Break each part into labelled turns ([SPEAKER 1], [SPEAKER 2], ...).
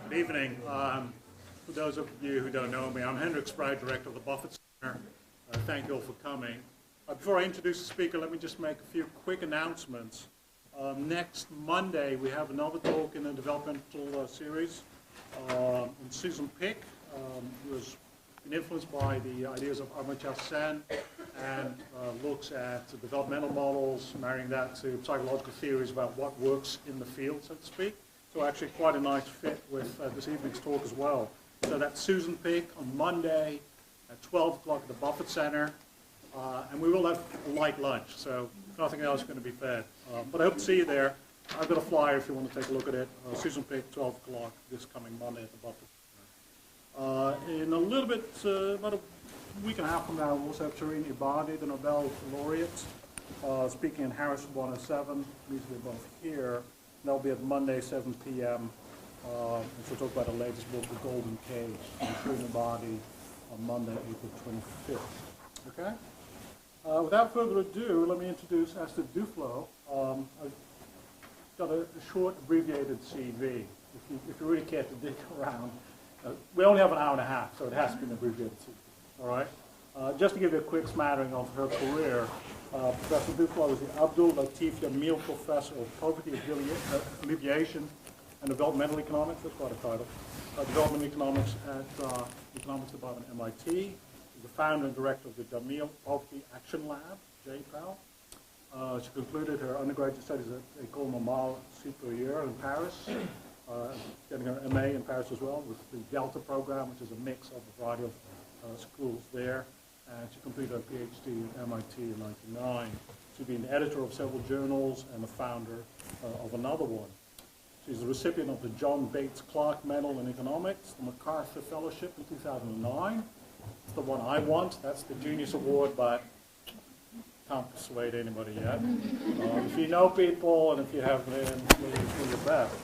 [SPEAKER 1] Good evening. For those of you who don't know me, I'm Hendrik Spruit, Director of the Buffett Center. Thank you all for coming. Before I introduce the speaker, let me just make a few quick announcements. Next Monday, we have another talk in the developmental series on Susan Pick, who has been influenced by the ideas of Amartya Sen and looks at developmental models, marrying that to psychological theories about what works in the field, so to speak. So actually quite a nice fit with this evening's talk as well. So that's Susan Pick on Monday at 12 o'clock at the Buffett Center. And we will have a light lunch, so nothing else is going to be fed. But I hope to see you there. I've got a flyer if you want to take a look at it. Susan Pick, 12 o'clock this coming Monday at the Buffett Center. In a little bit, about a week and a half from now, we'll also have Shireen Ebadi, the Nobel laureate, speaking in Harris 107, immediately above here. That'll be at Monday, 7 p.m. And she'll talk about her latest book, The Golden Cage, and Shireen Ebadi on Monday, April 25th. Okay? Without further ado, let me introduce Esther Duflo. I've got a short, abbreviated CV. If you really care to dig around, we only have an hour and a half, so it has to be an abbreviated CV. All right? Just to give you a quick smattering of her career, Professor Duflo is the Abdul Latif Jameel Professor of Poverty Alleviation and Developmental Economics. That's quite a title. Development Economics at the Economics Department at MIT. She's the founder and director of the Jameel Poverty Action Lab, JPAL. She concluded her undergraduate studies at École Normale Supérieure in Paris, getting her MA in Paris as well with the Delta program, which is a mix of a variety of schools there. And she completed her PhD at MIT in 1999. She's been the editor of several journals and the founder of another one. She's the recipient of the John Bates Clark Medal in Economics, the MacArthur Fellowship in 2009. It's the one I want. That's the Genius Award, but can't persuade anybody yet. If you know people and if you have been, do your best.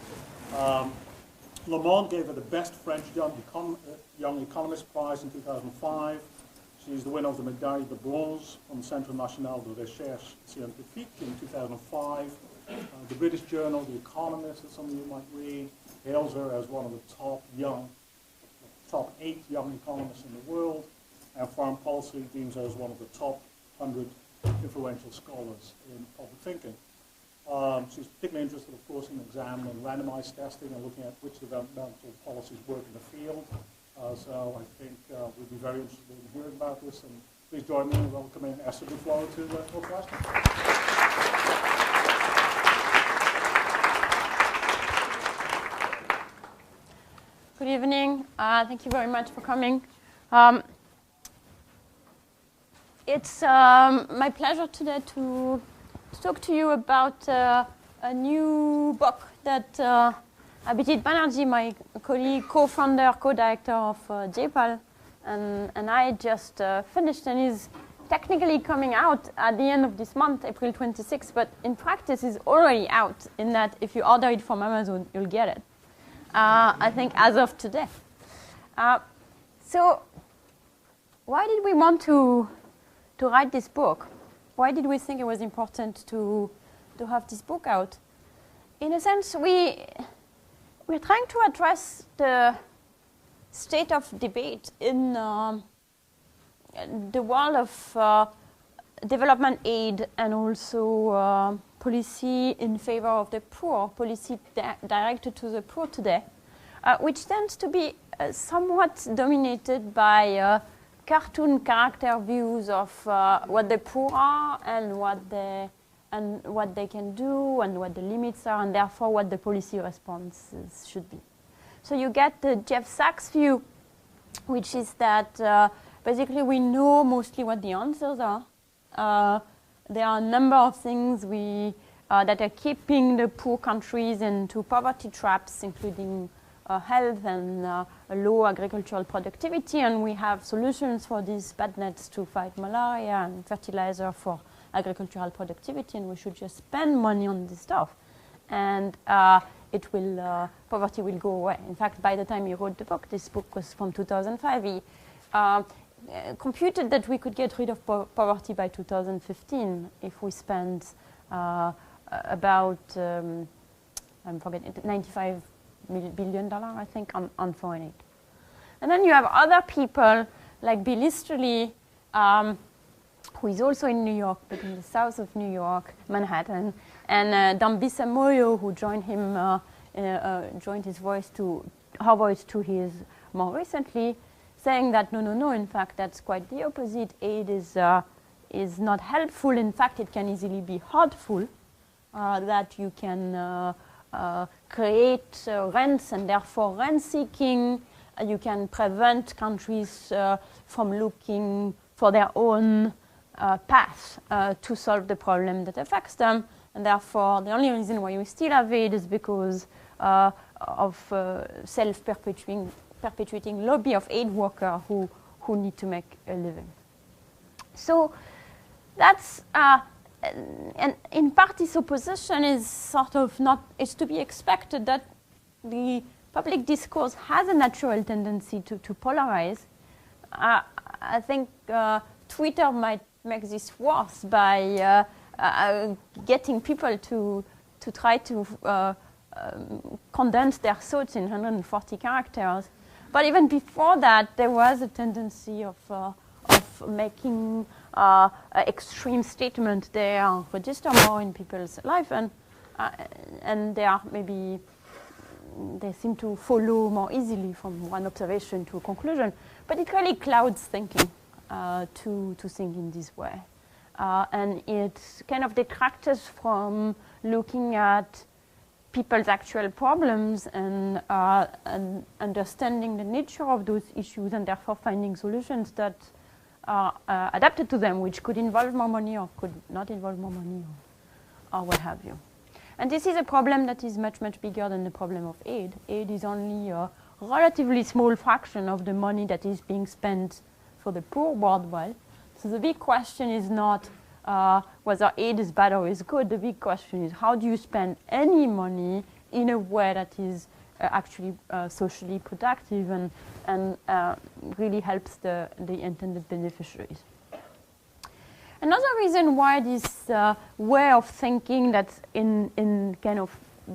[SPEAKER 1] Le Monde gave her the Best French Young Economist Prize in 2005. She's the winner of the Médaille de Bronze from the Centre National de Recherche Scientifique in 2005. The British journal, The Economist, that some of you might read, hails her as one of the top 8 young economists in the world, and Foreign Policy deems her as one of the top 100 influential scholars in public thinking. She's particularly interested, of course, in examining randomized testing and looking at which developmental policies work in the field. So I think we'd be very interested in hearing about this, and please join me in welcoming Esther Duflo to Northwestern.
[SPEAKER 2] Good evening. Thank you very much for coming. It's my pleasure today to talk to you about a new book that Abhijit Banerjee, my colleague, co-founder, co-director of JPAL, and I just finished, and is technically coming out at the end of this month, April 26th, but in practice is already out, in that if you order it from Amazon, you'll get it. I think as of today. So why did we want to write this book? Why did we think it was important to have this book out? In a sense, we're trying to address the state of debate in the world of development aid and also policy in favor of the poor, policy directed to the poor today, which tends to be somewhat dominated by cartoon character views of what the poor are and what they can do and what the limits are, and therefore what the policy responses should be. So you get the Jeff Sachs view, which is that basically we know mostly what the answers are. There are a number of things that are keeping the poor countries into poverty traps, including health and low agricultural productivity, and we have solutions for these bad nets to fight malaria and fertilizer for agricultural productivity, and we should just spend money on this stuff, and poverty will go away. In fact, by the time he wrote the book, this book was from 2005, he computed that we could get rid of poverty by 2015 if we spend about, I'm forgetting, 95 billion, I think, on foreign aid. And then you have other people like Bill Easterly, who is also in New York, but in the south of New York, Manhattan, and Dambisa Moyo, who joined him, joined his voice to her voice to his more recently, saying that no, in fact, that's quite the opposite. Aid is not helpful. In fact, it can easily be hurtful. That you can create rents and therefore rent-seeking. You can prevent countries from looking for their own path to solve the problem that affects them. And therefore, the only reason why we still have aid is because of self-perpetuating lobby of aid workers who need to make a living. So that's, and in part this opposition is sort of it's to be expected that the public discourse has a natural tendency to polarize. I think Twitter might make this worse by getting people to try to condense their thoughts in 140 characters. But even before that, there was a tendency of making extreme statement. They register more in people's life, and they are maybe they seem to follow more easily from one observation to a conclusion. But it really clouds thinking to think in this way, and it kind of detracts us from looking at people's actual problems and understanding the nature of those issues, and therefore finding solutions that are adapted to them, which could involve more money or could not involve more money or what have you. And this is a problem that is much, much bigger than the problem of aid. Aid is only a relatively small fraction of the money that is being spent for the poor worldwide. So the big question is not whether aid is bad or is good. The big question is how do you spend any money in a way that is actually socially productive and really helps the intended beneficiaries. Another reason why this way of thinking that's in kind of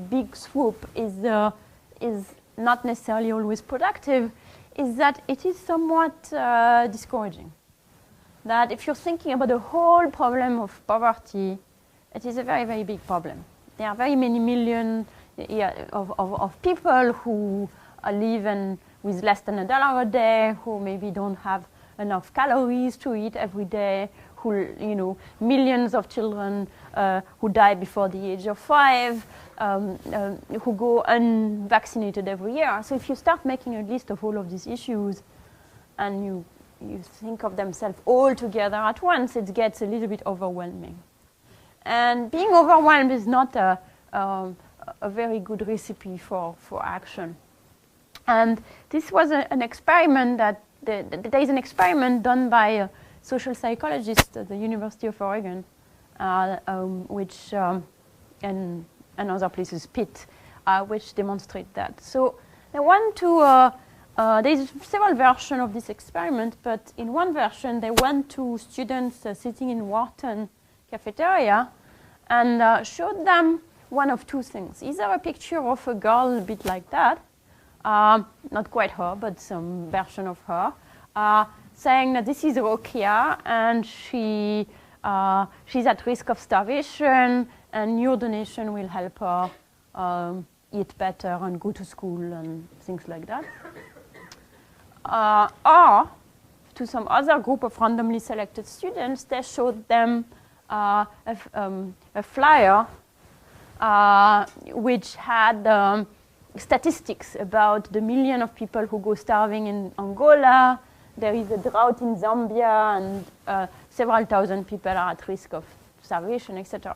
[SPEAKER 2] big swoop is not necessarily always productive is that it is somewhat discouraging. That if you're thinking about the whole problem of poverty, it is a very, very big problem. There are very many million of people who live with less than $1 a day, who maybe don't have enough calories to eat every day, who, millions of children who die before the age of 5, who go unvaccinated every year. So if you start making a list of all of these issues and you think of themselves all together at once, it gets a little bit overwhelming. And being overwhelmed is not a very good recipe for action. And this was an experiment that there is an experiment done by a social psychologist at the University of Oregon, which and other places, Pitt, which demonstrate that. So they want to. There's several versions of this experiment, but in one version, they went to students sitting in Wharton cafeteria and showed them one of two things. Either a picture of a girl a bit like that, not quite her, but some version of her, saying that this is Rokia and she's at risk of starvation and your donation will help her eat better and go to school and things like that. Or to some other group of randomly selected students, they showed them a flyer which had statistics about the million of people who go starving in Angola. There is a drought in Zambia, and several thousand people are at risk of starvation, etc.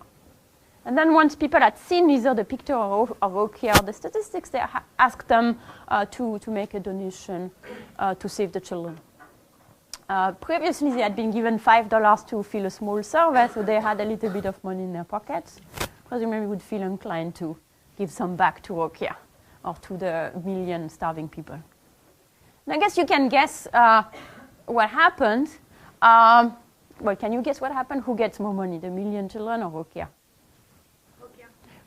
[SPEAKER 2] And then once people had seen either the picture or Rokia or the statistics, they asked them to make a donation to save the children. Previously, they had been given $5 to fill a small survey, so they had a little bit of money in their pockets. Presumably would feel inclined to give some back to Rokia or to the million starving people. And I guess you can guess what happened. Well, can you guess what happened? Who gets more money, the million children or Rokia?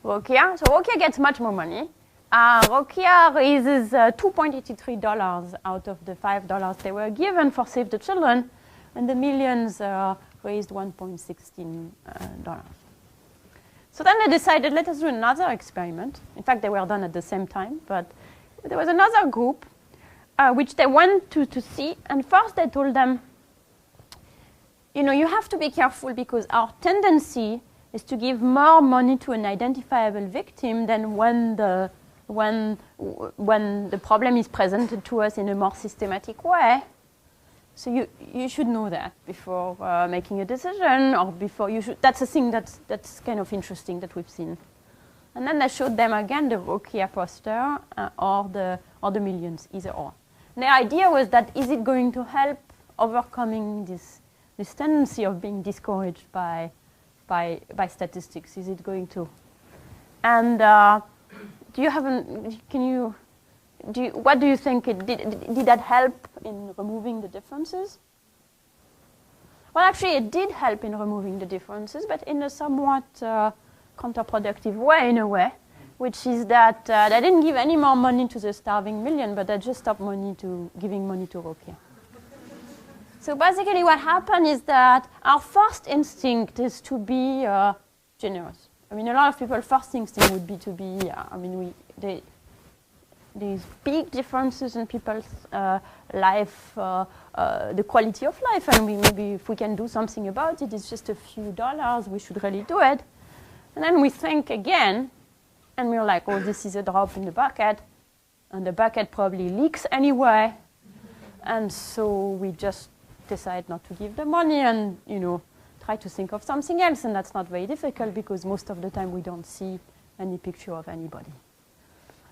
[SPEAKER 2] Rokia. So Rokia gets much more money Rokia raises $2.83 out of the $5 they were given for Save the Children, and the Millions raised $1.16. So then they decided, let us do another experiment. In fact, they were done at the same time, but there was another group which they went to see, and first they told them, you know, you have to be careful because our tendency is to give more money to an identifiable victim than when the problem is presented to us in a more systematic way. So you should know that before making a decision, or before you should. That's a thing that's kind of interesting that we've seen. And then they showed them again the Rokia poster or the Millions, either or. And the idea was that is it going to help overcoming this tendency of being discouraged by statistics? Is it going to? And do you have what do you think did that help in removing the differences? Well, actually, it did help in removing the differences, but in a somewhat counterproductive way, in a way, which is that they didn't give any more money to the starving million, but they just stopped giving money to Rokia. So basically what happened is that our first instinct is to be generous. I mean, a lot of people's first instinct would be to be, there's big differences in people's life, the quality of life, and maybe if we can do something about it, it's just a few dollars, we should really do it. And then we think again, and we're like, oh, this is a drop in the bucket, and the bucket probably leaks anyway, and so we just decide not to give the money and, you know, try to think of something else, and that's not very difficult because most of the time we don't see any picture of anybody.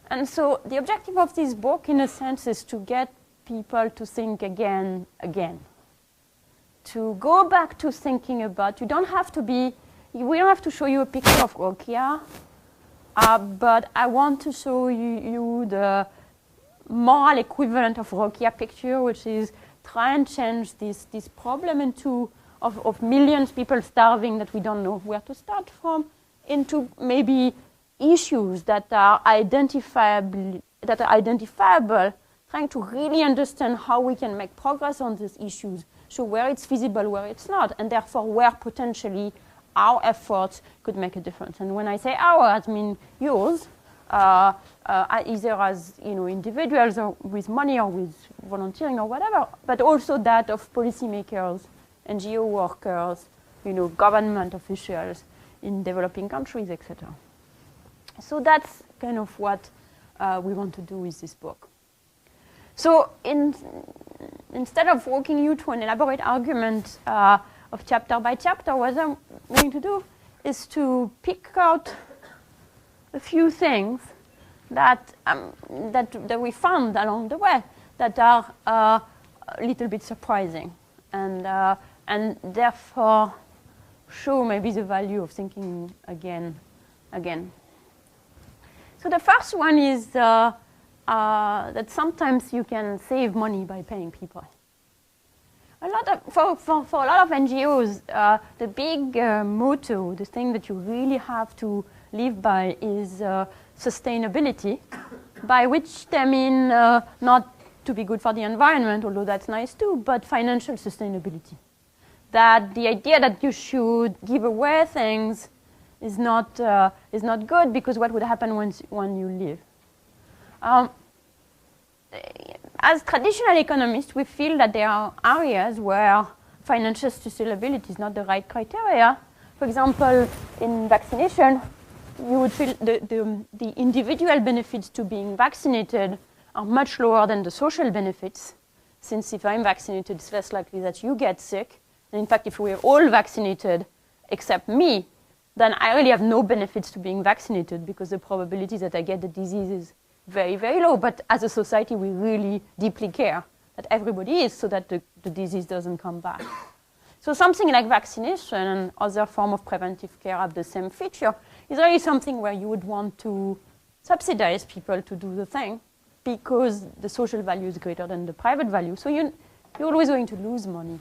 [SPEAKER 2] And so the objective of this book, in a sense, is to get people to think again, to go back to thinking about, we don't have to show you a picture of Rokia, but I want to show you the moral equivalent of Rokia picture, which is try and change this problem of millions of people starving that we don't know where to start from, into maybe issues that are identifiable, trying to really understand how we can make progress on these issues, so where it's feasible, where it's not, and therefore where potentially our efforts could make a difference. And when I say ours, I mean yours, either as individuals or with money or with volunteering or whatever, but also that of policymakers, NGO workers, government officials in developing countries, etc. So that's kind of what we want to do with this book. So instead of walking you through an elaborate argument of chapter by chapter, what I'm going to do is to pick out a few things that we found along the way that are a little bit surprising, and therefore show maybe the value of thinking again. So the first one is that sometimes you can save money by paying people. For a lot of NGOs, the big motto, the thing that you really have to live by, is sustainability, by which they mean not to be good for the environment, although that's nice too, but financial sustainability. That the idea that you should give away things is not good, because what would happen when you leave? As traditional economists, we feel that there are areas where financial sustainability is not the right criteria. For example, in vaccination, you would feel the individual benefits to being vaccinated are much lower than the social benefits, since if I'm vaccinated, it's less likely that you get sick. And in fact, if we're all vaccinated except me, then I really have no benefits to being vaccinated, because the probability that I get the disease is very, very low. But as a society, we really deeply care that everybody is, so that the disease doesn't come back. So something like vaccination and other form of preventive care have the same feature. Is really something where you would want to subsidize people to do the thing, because the social value is greater than the private value. So you're always going to lose money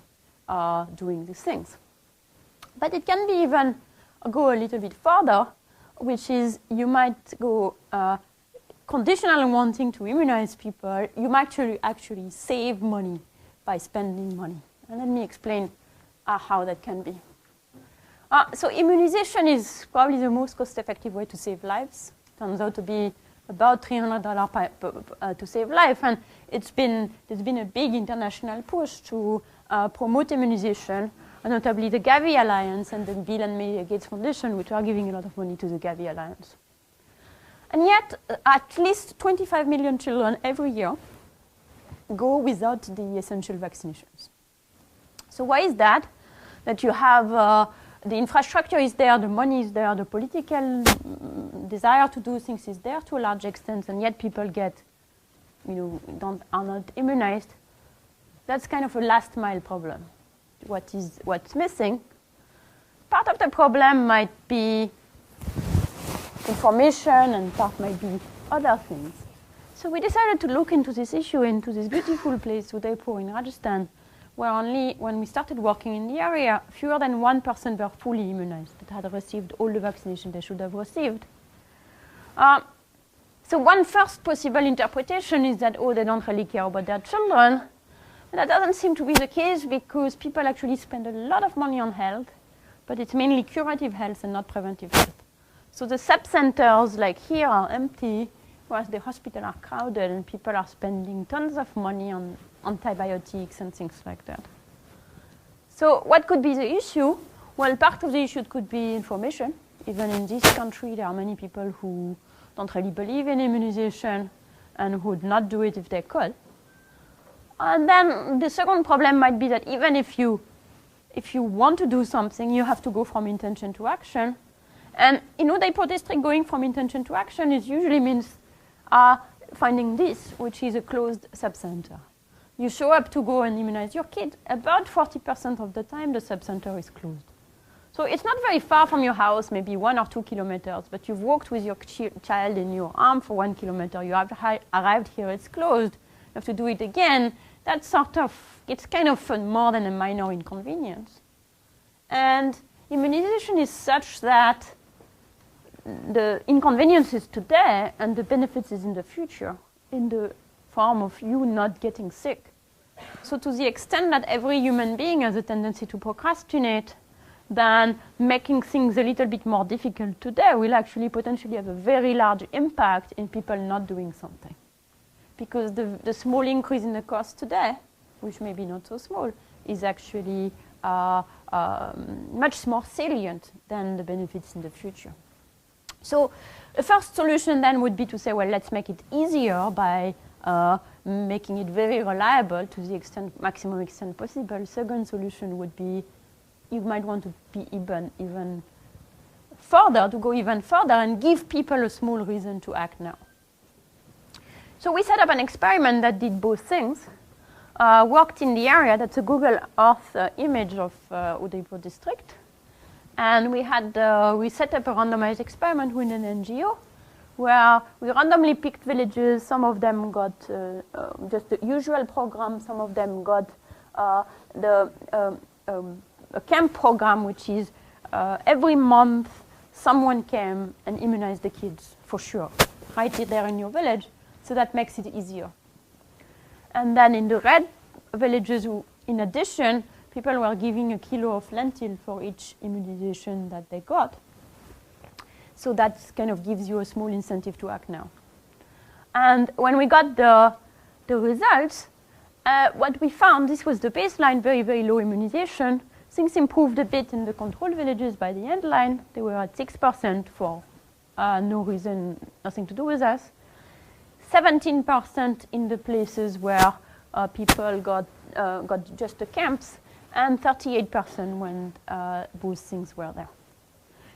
[SPEAKER 2] doing these things. But it can be even go a little bit further, which is you might go conditional on wanting to immunize people, you might actually save money by spending money. And let me explain how that can be. So immunization is probably the most cost-effective way to save lives. Turns out to be about $300 to save life. And there's been a big international push to promote immunization, notably the Gavi Alliance and the Bill and Melinda Gates Foundation, which are giving a lot of money to the Gavi Alliance. And yet, at least 25 million children every year go without the essential vaccinations. So why is that? That you have the infrastructure is there, the money is there, the political desire to do things is there to a large extent, and yet people are not immunized. That's kind of a last mile problem. What's missing? Part of the problem might be information, and part might be other things. So we decided to look into this issue, into this beautiful place, Udaipur in Rajasthan, where when we started working in the area, fewer than 1% were fully immunized, that had received all the vaccination they should have received. So one first possible interpretation is that, they don't really care about their children. And that doesn't seem to be the case, because people actually spend a lot of money on health, but it's mainly curative health and not preventive health. So the sub-centers like here are empty, whereas the hospitals are crowded and people are spending tons of money on antibiotics and things like that. So what could be the issue? Well, part of the issue could be information. Even in this country, there are many people who don't really believe in immunization and who would not do it if they could. And then the second problem might be that even if you want to do something, you have to go from intention to action. And in Udaipur district, going from intention to action usually means finding this, which is a closed subcenter. You show up to go and immunize your kid. About 40% of the time, the subcenter is closed. So it's not very far from your house, maybe 1 or 2 kilometers, but you've walked with your child in your arm for 1 kilometer. You have arrived here, it's closed. You have to do it again. That's it's kind of more than a minor inconvenience. And immunization is such that the inconvenience is today and the benefits is in the future, in the form of you not getting sick. So to the extent that every human being has a tendency to procrastinate, then making things a little bit more difficult today will actually potentially have a very large impact in people not doing something. Because the small increase in the cost today, which may be not so small, is actually much more salient than the benefits in the future. So the first solution then would be to say, well, let's make it easier by making it very reliable to the maximum extent possible. Second solution would be you might want to be even further, to go even further and give people a small reason to act now. So we set up an experiment that did both things. Worked in the area. That's a Google Earth image of Udaipur district. And we set up a randomized experiment with an NGO where we randomly picked villages. Some of them got just the usual program. Some of them got a camp program, which is every month someone came and immunized the kids for sure, right there in your village. So that makes it easier. And then in the red villages, in addition, people were giving a kilo of lentil for each immunization that they got. So that kind of gives you a small incentive to act now. And when we got the results, what we found, this was the baseline, very, very low immunization. Things improved a bit in the control villages by the end line. They were at 6% for no reason, nothing to do with us. 17% in the places where people got just the camps, and 38% when both things were there.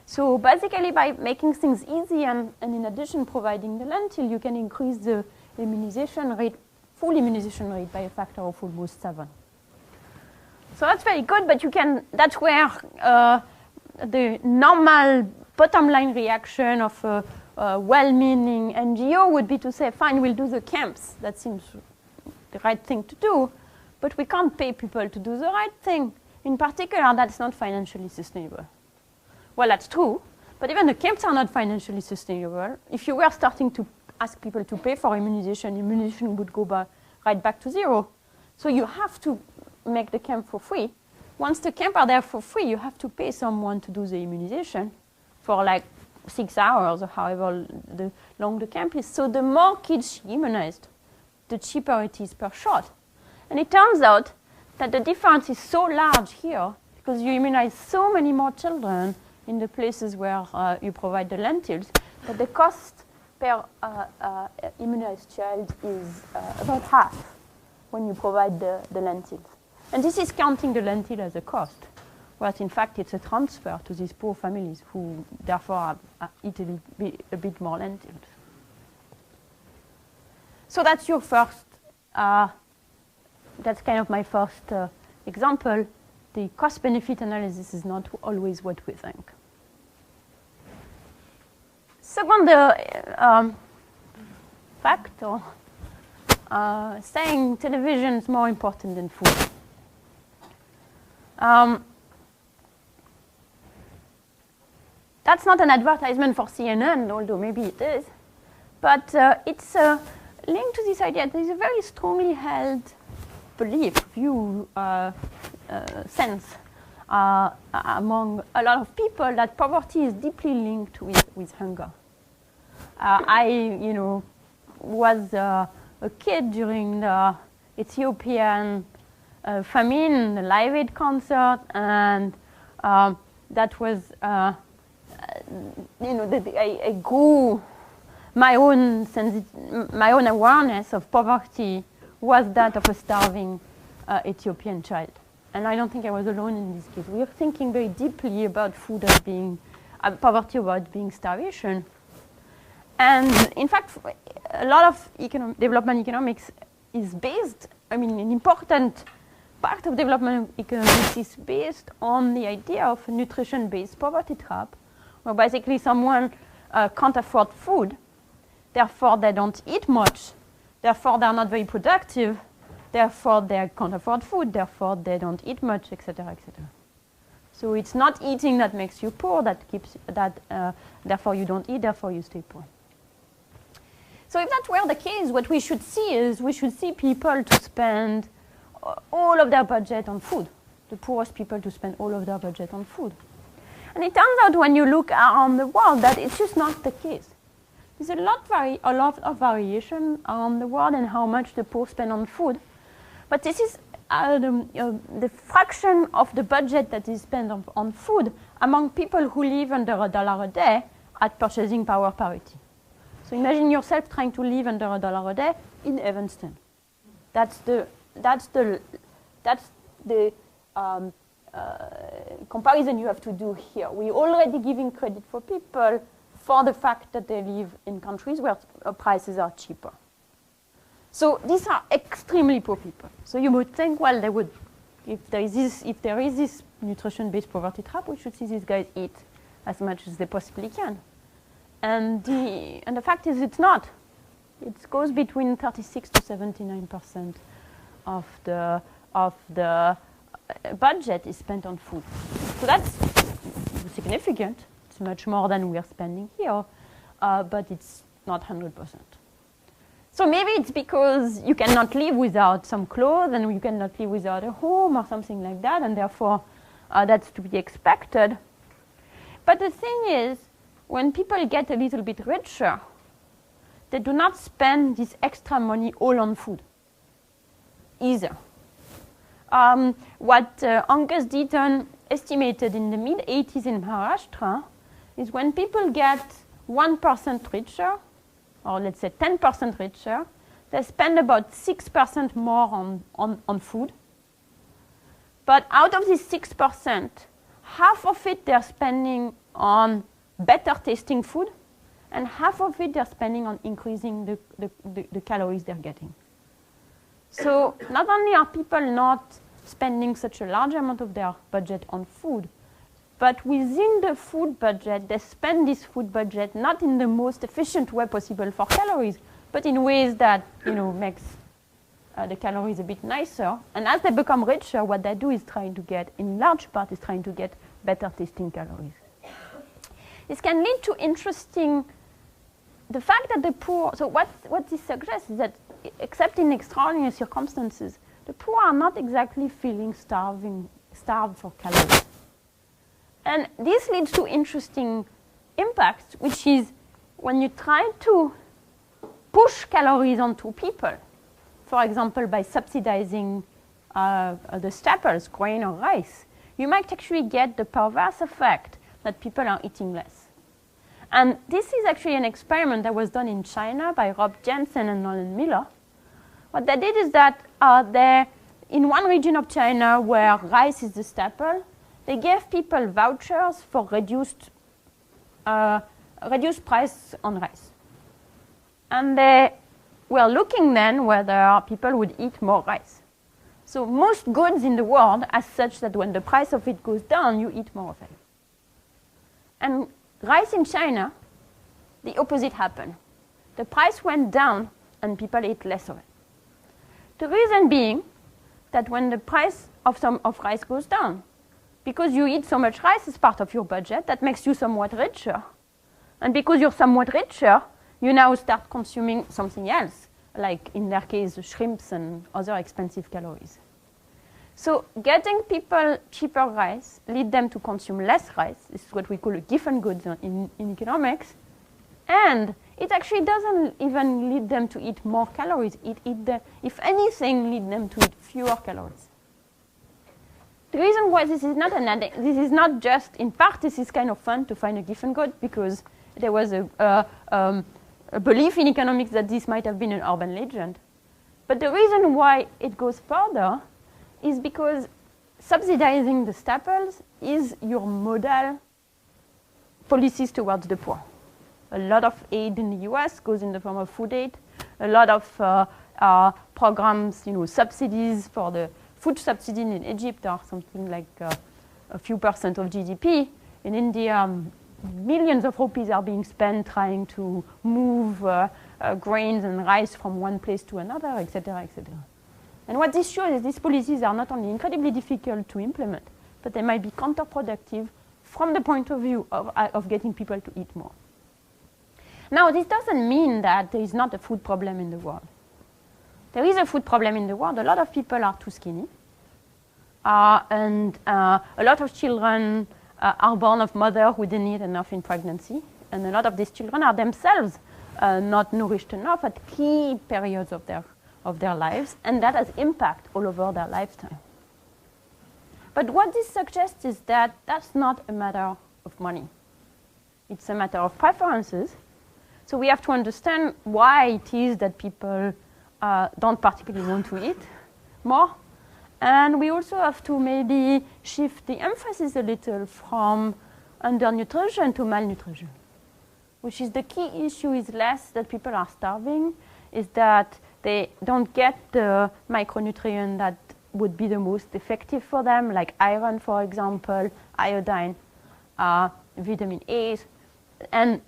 [SPEAKER 2] So basically, by making things easy and in addition providing the lentil, you can increase the immunization rate, full immunization rate, by a factor of almost 7. So that's very good, but that's where the normal bottom line reaction of a well-meaning NGO would be to say, fine, we'll do the camps. That seems the right thing to do, but we can't pay people to do the right thing. In particular, that's not financially sustainable. Well, that's true, but even the camps are not financially sustainable. If you were starting to ask people to pay for immunization would go right back to zero. So you have to make the camp for free. Once the camp are there for free, you have to pay someone to do the immunization for like 6 hours or however long the camp is. So the more kids immunized, the cheaper it is per shot. And it turns out that the difference is so large here because you immunize so many more children in the places where you provide the lentils that the cost per immunized child is about half when you provide the lentils. And this is counting the lentil as a cost, whereas in fact it's a transfer to these poor families who therefore eat a bit more lentils. So that's your first, that's kind of my first example. The cost-benefit analysis is not always what we think. Second factor, saying television is more important than food. That's not an advertisement for CNN, although maybe it is. But it's linked to this idea. There is a very strongly held belief, view, sense among a lot of people that poverty is deeply linked with hunger. I, was a kid during the Ethiopian famine, the Live Aid concert, and that was, I grew my own awareness of poverty was that of a starving Ethiopian child. And I don't think I was alone in this case. We are thinking very deeply about food as being, poverty about being starvation. And in fact, a lot of development economics is based, an important part of development economics is based on the idea of a nutrition-based poverty trap, where basically someone can't afford food, therefore they don't eat much, therefore they're not very productive, therefore they can't afford food, therefore they don't eat much, etc., etc. So it's not eating that makes you poor, therefore you don't eat, therefore you stay poor. So if that were the case, what we should see is we should see people to spend all of their budget on food, the poorest people to spend all of their budget on food. And it turns out when you look around the world that it's just not the case. There's a lot of variation around the world in how much the poor spend on food. But this is the fraction of the budget that is spent on food among people who live under $1 a day at purchasing power parity. So imagine yourself trying to live under $1 a day in Evanston. That's the comparison you have to do here. We're already giving credit for people for the fact that they live in countries where prices are cheaper. So these are extremely poor people. So you would think, well, they would, if there is this nutrition-based poverty trap, we should see these guys eat as much as they possibly can. And the fact is it's not. It goes between 36 to 79% of the budget is spent on food. So that's significant. It's much more than we are spending here, but it's not 100%. So maybe it's because you cannot live without some clothes and you cannot live without a home or something like that, and therefore that's to be expected. But the thing is, when people get a little bit richer, they do not spend this extra money all on food either. What Angus Deaton estimated in the mid-80s in Maharashtra is when people get 1% richer, or let's say 10% richer, they spend about 6% more on food. But out of this 6%, half of it they're spending on better tasting food, and half of it they're spending on increasing the calories they're getting. So not only are people not spending such a large amount of their budget on food, but within the food budget, they spend this food budget not in the most efficient way possible for calories, but in ways that makes the calories a bit nicer. And as they become richer, what they do is trying to get, in large part, is trying to get better tasting calories. This can lead to interesting the fact that the poor, so what this suggests is that except in extraordinary circumstances, the poor are not exactly feeling starved for calories. And this leads to interesting impacts, which is when you try to push calories onto people, for example, by subsidizing the staples, grain or rice, you might actually get the perverse effect that people are eating less. And this is actually an experiment that was done in China by Rob Jensen and Nolan Miller. What they did is that in one region of China where rice is the staple, they gave people vouchers for reduced price on rice. And they were looking then whether people would eat more rice. So most goods in the world are such that when the price of it goes down, you eat more of it. And rice in China, the opposite happened. The price went down and people ate less of it. The reason being that when the price of rice goes down, because you eat so much rice as part of your budget, that makes you somewhat richer. And because you're somewhat richer, you now start consuming something else, like in their case, shrimps and other expensive calories. So getting people cheaper rice lead them to consume less rice. This is what we call a given goods in economics. And it actually doesn't even lead them to eat more calories. If anything, lead them to eat fewer calories. The reason why this is not just, in part, this is kind of fun to find a given good because there was a belief in economics that this might have been an urban legend. But the reason why it goes further is because subsidizing the staples is your modal policies towards the poor. A lot of aid in the US goes in the form of food aid. A lot of programs, subsidies for the food subsidy in Egypt are something like a few percent of GDP. In India, millions of rupees are being spent trying to move grains and rice from one place to another, etc., etc. And what this shows is these policies are not only incredibly difficult to implement, but they might be counterproductive from the point of view of getting people to eat more. Now, this doesn't mean that there is not a food problem in the world. There is a food problem in the world. A lot of people are too skinny. And a lot of children are born of mothers who didn't eat enough in pregnancy. And a lot of these children are themselves not nourished enough at key periods of their lives. And that has impact all over their lifetime. But what this suggests is that that's not a matter of money. It's a matter of preferences. So we have to understand why it is that people don't particularly want to eat more. And we also have to maybe shift the emphasis a little from undernutrition to malnutrition, which is the key issue is less that people are starving, is that they don't get the micronutrient that would be the most effective for them, like iron, for example, iodine, vitamin A. And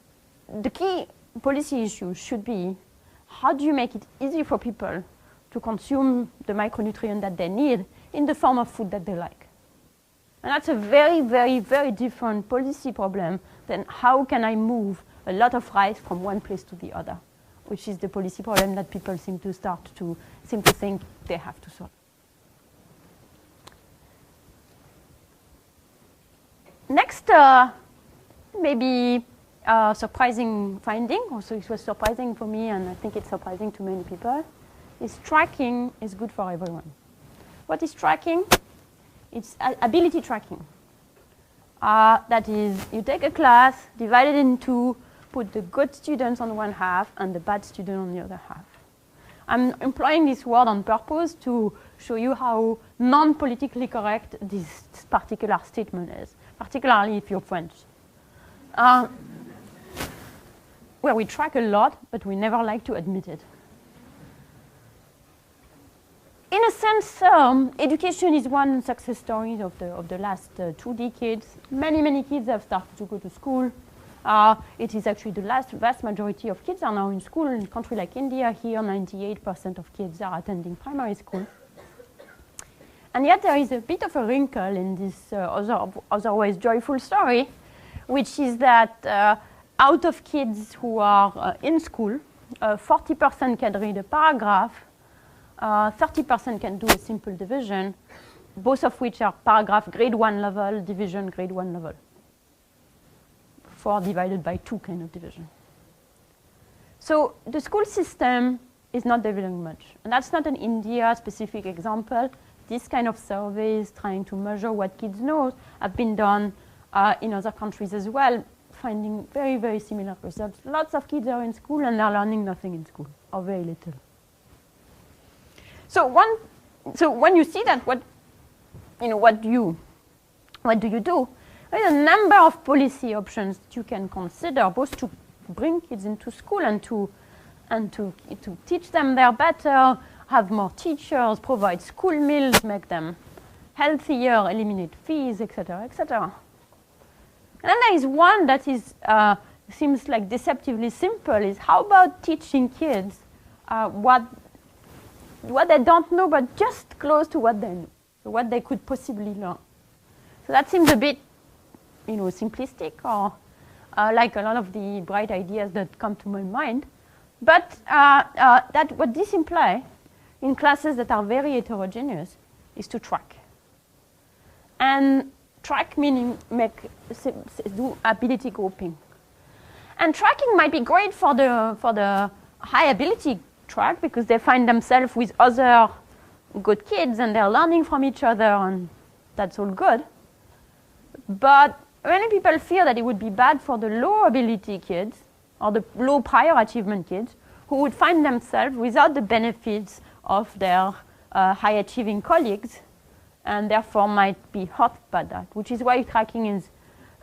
[SPEAKER 2] the key policy issue should be, how do you make it easy for people to consume the micronutrient that they need in the form of food that they like? And that's a very, very, very different policy problem than how can I move a lot of rice from one place to the other, which is the policy problem that people seem to think they have to solve. Next, maybe surprising finding, also it was surprising for me and I think it's surprising to many people, is tracking is good for everyone. What is tracking? It's ability tracking. That is, you take a class, divide it in two, put the good students on one half and the bad student on the other half. I'm employing this word on purpose to show you how non-politically correct this particular statement is, particularly if you're French. Well, we track a lot, but we never like to admit it. In a sense, education is one success story of the last 2 decades. Many, many kids have started to go to school. It is actually the vast majority of kids are now in school. In a country like India, here 98% of kids are attending primary school. And yet there is a bit of a wrinkle in this otherwise joyful story, which is that out of kids who are in school, 40% can read a paragraph, 30% can do a simple division, both of which are paragraph grade 1 level, division grade 1 level. 4 divided by 2 kind of division. So the school system is not developing much. And that's not an India-specific example. This kind of surveys trying to measure what kids know have been done in other countries as well, finding very, very similar results. Lots of kids are in school and they're learning nothing in school, or very little. So when you see that, what do you do? There's a number of policy options that you can consider, both to bring kids into school and to teach them there better, have more teachers, provide school meals, make them healthier, eliminate fees, etc., etc. And then there is one that is seems like deceptively simple. Is how about teaching kids what they don't know, but just close to what they know, so what they could possibly learn. So that seems a bit, simplistic, or like a lot of the bright ideas that come to my mind. But what this implies in classes that are very heterogeneous is to track. And track meaning do ability grouping. And tracking might be great for the high ability track because they find themselves with other good kids and they're learning from each other and that's all good. But many people fear that it would be bad for the low ability kids or the low prior achievement kids who would find themselves without the benefits of their high achieving colleagues and therefore might be hurt by that, which is why tracking is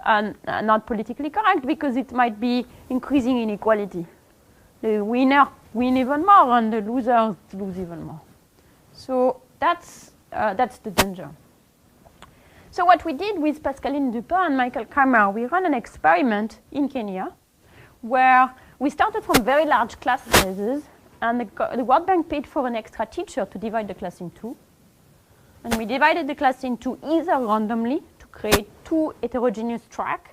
[SPEAKER 2] not politically correct because it might be increasing inequality. The winner win even more and the losers lose even more. So that's the danger. So what we did with Pascaline Dupin and Michael Kramer, we ran an experiment in Kenya where we started from very large class sizes and the World Bank paid for an extra teacher to divide the class in two. And we divided the class into either randomly to create two heterogeneous tracks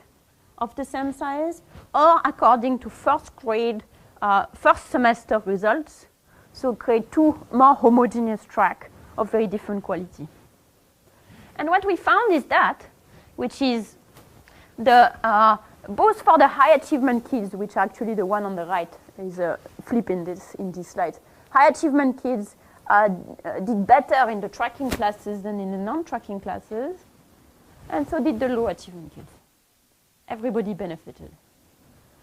[SPEAKER 2] of the same size or according to first grade, first semester results. So create two more homogeneous tracks of very different quality. And what we found is that, which is both for the high achievement kids, which are actually the one on the right, there is a flip in this slide. High achievement kids did better in the tracking classes than in the non-tracking classes, and so did the low achievement kids. Everybody benefited.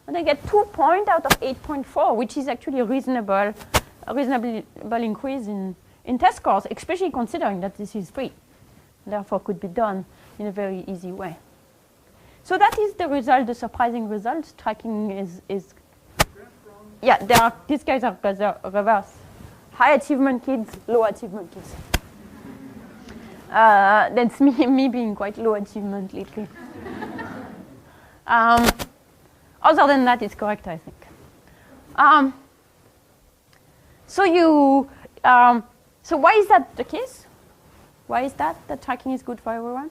[SPEAKER 2] And they get 2 points out of 8.4, which is actually a reasonable increase in test scores, especially considering that this is free. Therefore, could be done in a very easy way. So that is the result, the surprising result. Tracking is yeah, these guys are reverse. High achievement kids, low achievement kids. That's me being quite low achievement lately. Other than that, it's correct, I think. So why is that the case? Why is that tracking is good for everyone?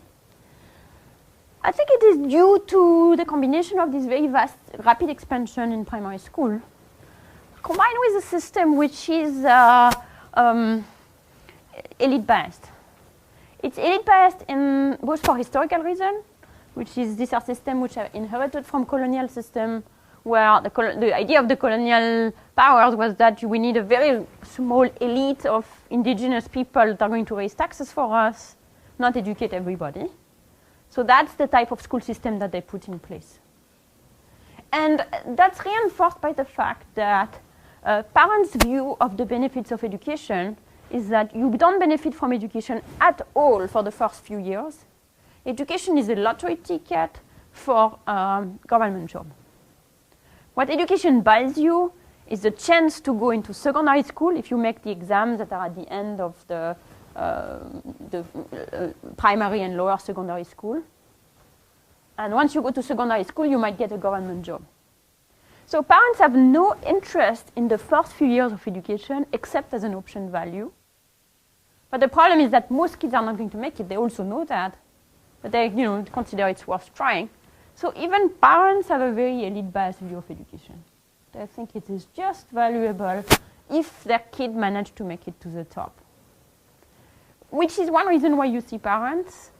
[SPEAKER 2] I think it is due to the combination of this very vast, rapid expansion in primary school, combined with a system which is elite-biased. It's elite-biased in both for historical reasons, which is these are systems which are inherited from colonial system, where the idea of the colonial powers was that we need a very small elite of indigenous people that are going to raise taxes for us, not educate everybody. So that's the type of school system that they put in place. And that's reinforced by the fact that parents' view of the benefits of education is that you don't benefit from education at all for the first few years. Education is a lottery ticket for government job. What education buys you is the chance to go into secondary school if you make the exams that are at the end of the primary and lower secondary school. And once you go to secondary school, you might get a government job. So parents have no interest in the first few years of education except as an option value. But the problem is that most kids are not going to make it. They also know that. But they consider it's worth trying. So even parents have a very elite biased view of education. They think it is just valuable if their kid managed to make it to the top. Which is one reason why you see parents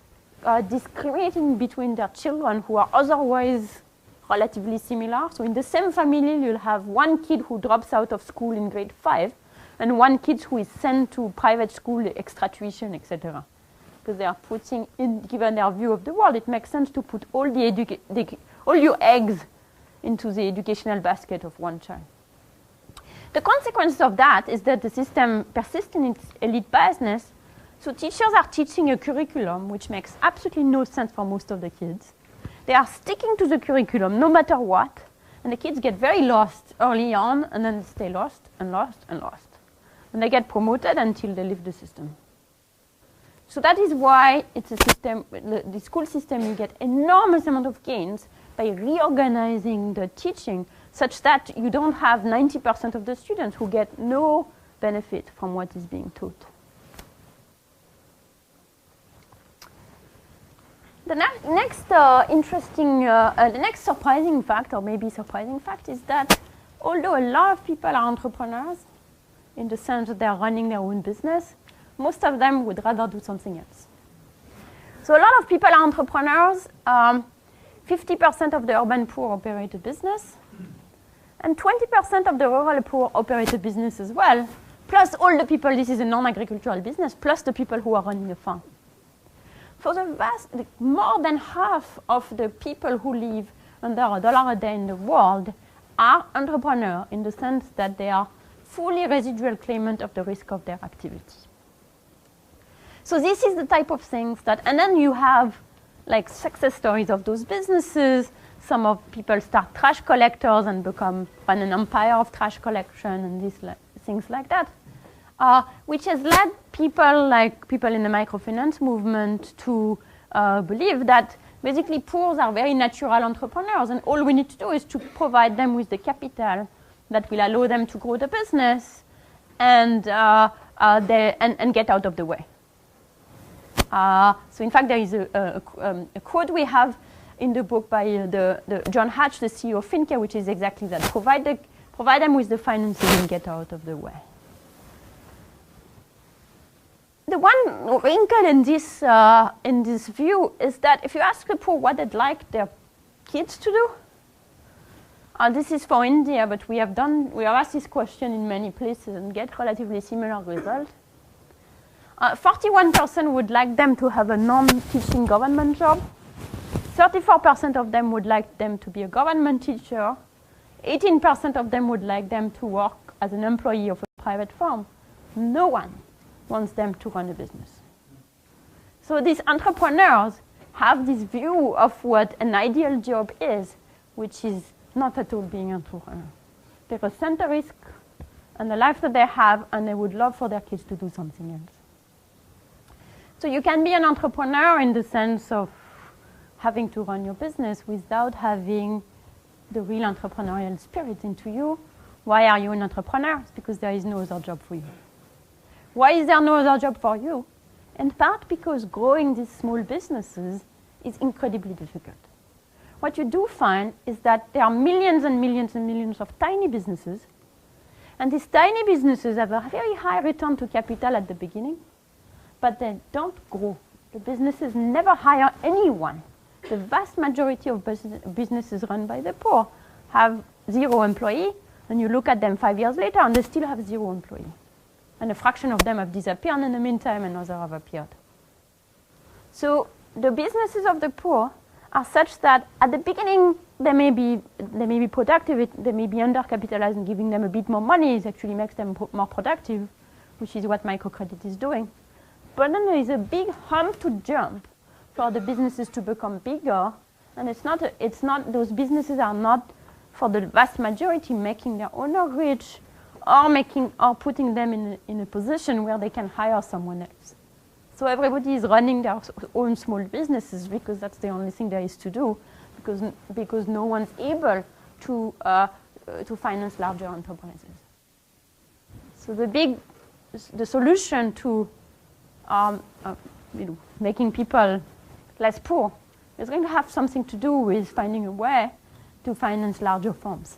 [SPEAKER 2] discriminating between their children who are otherwise relatively similar. So in the same family, you'll have one kid who drops out of school in grade 5 and one kid who is sent to private school, extra tuition, etc. Because they are putting in, given their view of the world, it makes sense to put all your eggs into the educational basket of one child. The consequence of that is that the system persists in its elite biasness. So teachers are teaching a curriculum which makes absolutely no sense for most of the kids. They are sticking to the curriculum no matter what, and the kids get very lost early on, and then they stay lost and lost and lost. And they get promoted until they leave the system. So that is why it's a system, the school system, you get enormous amount of gains by reorganizing the teaching such that you don't have 90% of the students who get no benefit from what is being taught. The next the next surprising fact, or maybe surprising fact, is that although a lot of people are entrepreneurs, in the sense that they are running their own business, most of them would rather do something else. So a lot of people are entrepreneurs. 50% of the urban poor operate a business, and 20% of the rural poor operate a business as well, plus all the people, this is a non-agricultural business, plus the people who are running a farm. For the more than half of the people who live under $1 a day in the world are entrepreneurs in the sense that they are fully residual claimant of the risk of their activity. So this is the type of things that, and then you have like success stories of those businesses. Some of people start trash collectors and run an empire of trash collection and things like that. Which has led people like people in the microfinance movement to believe that basically poors are very natural entrepreneurs, and all we need to do is to provide them with the capital that will allow them to grow the business and get out of the way. So in fact, there is a quote we have in the book by the John Hatch, the CEO of Finca, which is exactly that: provide them with the finances and get out of the way. The one wrinkle in this view is that if you ask the poor what they'd like their kids to do, this is for India, but we have asked this question in many places and get relatively similar results. 41% would like them to have a non-teaching government job. 34% of them would like them to be a government teacher. 18% of them would like them to work as an employee of a private firm. No one wants them to run a business. So these entrepreneurs have this view of what an ideal job is, which is not at all being an entrepreneur. They resent the risk and the life that they have, and they would love for their kids to do something else. So you can be an entrepreneur in the sense of having to run your business without having the real entrepreneurial spirit into you. Why are you an entrepreneur? It's because there is no other job for you. Why is there no other job for you? In part because growing these small businesses is incredibly difficult. What you do find is that there are millions and millions and millions of tiny businesses, and these tiny businesses have a very high return to capital at the beginning, but they don't grow. The businesses never hire anyone. The vast majority of businesses run by the poor have 0 employee, and you look at them 5 years later and they still have 0 employee. And a fraction of them have disappeared in the meantime, and others have appeared. So the businesses of the poor are such that at the beginning they may be productive, they may be undercapitalized, and giving them a bit more money actually makes them more productive, which is what microcredit is doing. But then there is a big hump to jump for the businesses to become bigger, and those businesses are not, for the vast majority, making their owner rich or putting them in a position where they can hire someone else. So everybody is running their own small businesses because that's the only thing there is to do, because no one's able to finance larger enterprises. So the solution to making people less poor It's going to have something to do with finding a way to finance larger firms.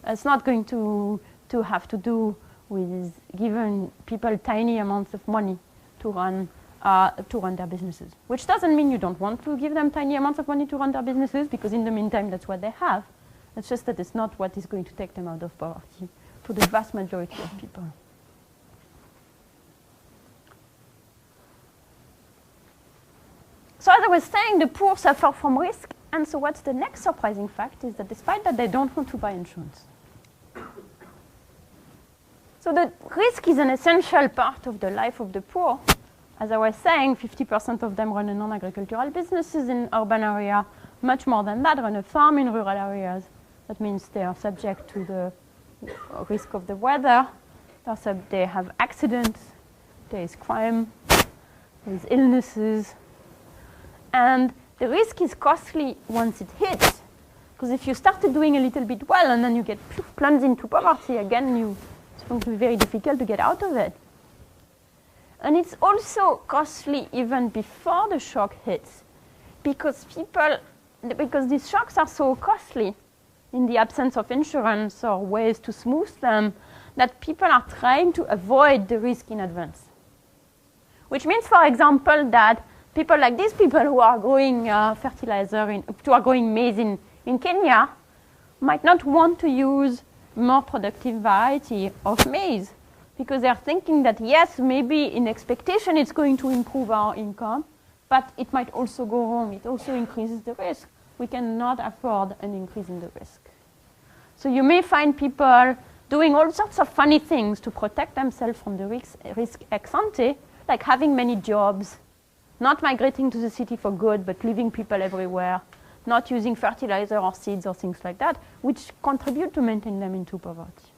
[SPEAKER 2] It's not going to have to do with giving people tiny amounts of money to run their businesses. Which doesn't mean you don't want to give them tiny amounts of money to run their businesses, because in the meantime, that's what they have. It's just that it's not what is going to take them out of poverty for the vast majority of people. So as I was saying, the poor suffer from risk. And so what's the next surprising fact is that despite that, they don't want to buy insurance. So the risk is an essential part of the life of the poor. As I was saying, 50% of them run a non-agricultural businesses in urban area. Much more than that run a farm in rural areas. That means they are subject to the risk of the weather. They have accidents. There is crime. There is illnesses. And the risk is costly once it hits. Because if you started doing a little bit well and then you get plunged into poverty again, it's going to be very difficult to get out of it. And it's also costly even before the shock hits. Because these shocks are so costly in the absence of insurance or ways to smooth them, that people are trying to avoid the risk in advance. Which means, for example, that people like these people who are growing who are growing maize in Kenya might not want to use more productive variety of maize, because they're thinking that yes, maybe in expectation it's going to improve our income, but it might also go wrong. It also increases the risk. We cannot afford an increase in the risk. So you may find people doing all sorts of funny things to protect themselves from the risk ex ante, like having many jobs, not migrating to the city for good, but leaving people everywhere, not using fertilizer or seeds or things like that, which contribute to maintain them into poverty.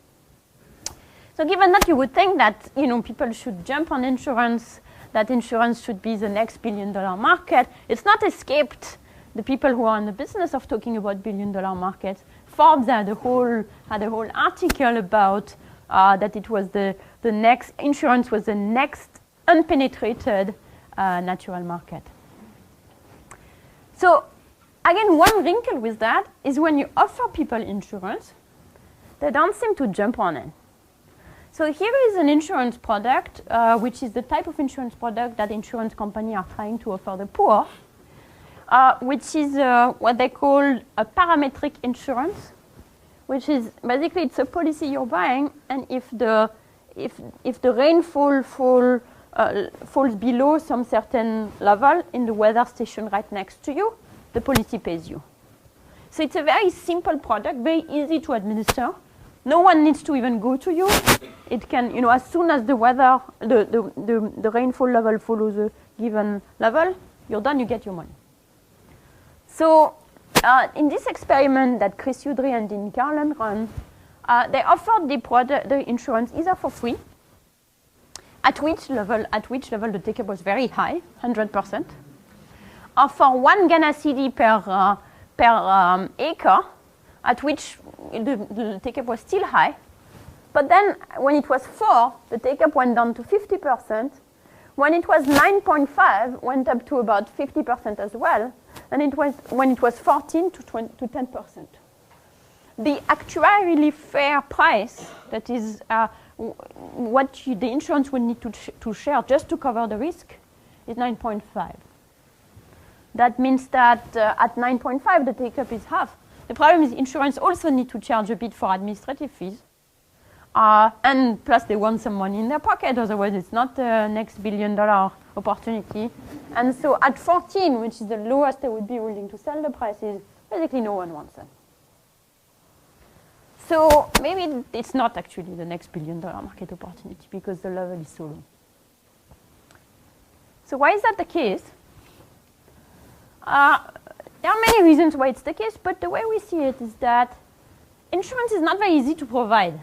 [SPEAKER 2] So given that, you would think that people should jump on insurance, that insurance should be the next billion-dollar market. It's not escaped the people who are in the business of talking about billion-dollar markets. Forbes had a whole article about that it was the next, insurance was the next unpenetrated natural market. So again, one wrinkle with that is when you offer people insurance, they don't seem to jump on it. So here is an insurance product, which is the type of insurance product that insurance companies are trying to offer the poor, which is what they call a parametric insurance, which is basically it's a policy you're buying, and if the rainfall falls below some certain level in the weather station right next to you, the policy pays you. So it's a very simple product, very easy to administer. No one needs to even go to you. It can, as soon as the weather, the rainfall level follows a given level, you're done, you get your money. So in this experiment that Chris Udry and Dean Carlin run, they offered the insurance either for free, at which level the take-up was very high, 100%, or for 1 Ghana cedi per acre, at which the take-up was still high. But then when it was 4, the take-up went down to 50%. When it was 9.5, went up to about 50% as well. And when it was 14 to 10%. The actuarially fair price, that is what the insurance would need to share just to cover the risk, is 9.5. That means that at 9.5, the take-up is half. The problem is insurance also need to charge a bit for administrative fees. And plus they want some money in their pocket, otherwise it's not the next billion-dollar opportunity. And so at 14, which is the lowest they would be willing to sell the prices, basically no one wants it. So maybe it's not actually the next billion-dollar market opportunity because the level is so low. So why is that the case? There are many reasons why it's the case, but the way we see it is that insurance is not very easy to provide.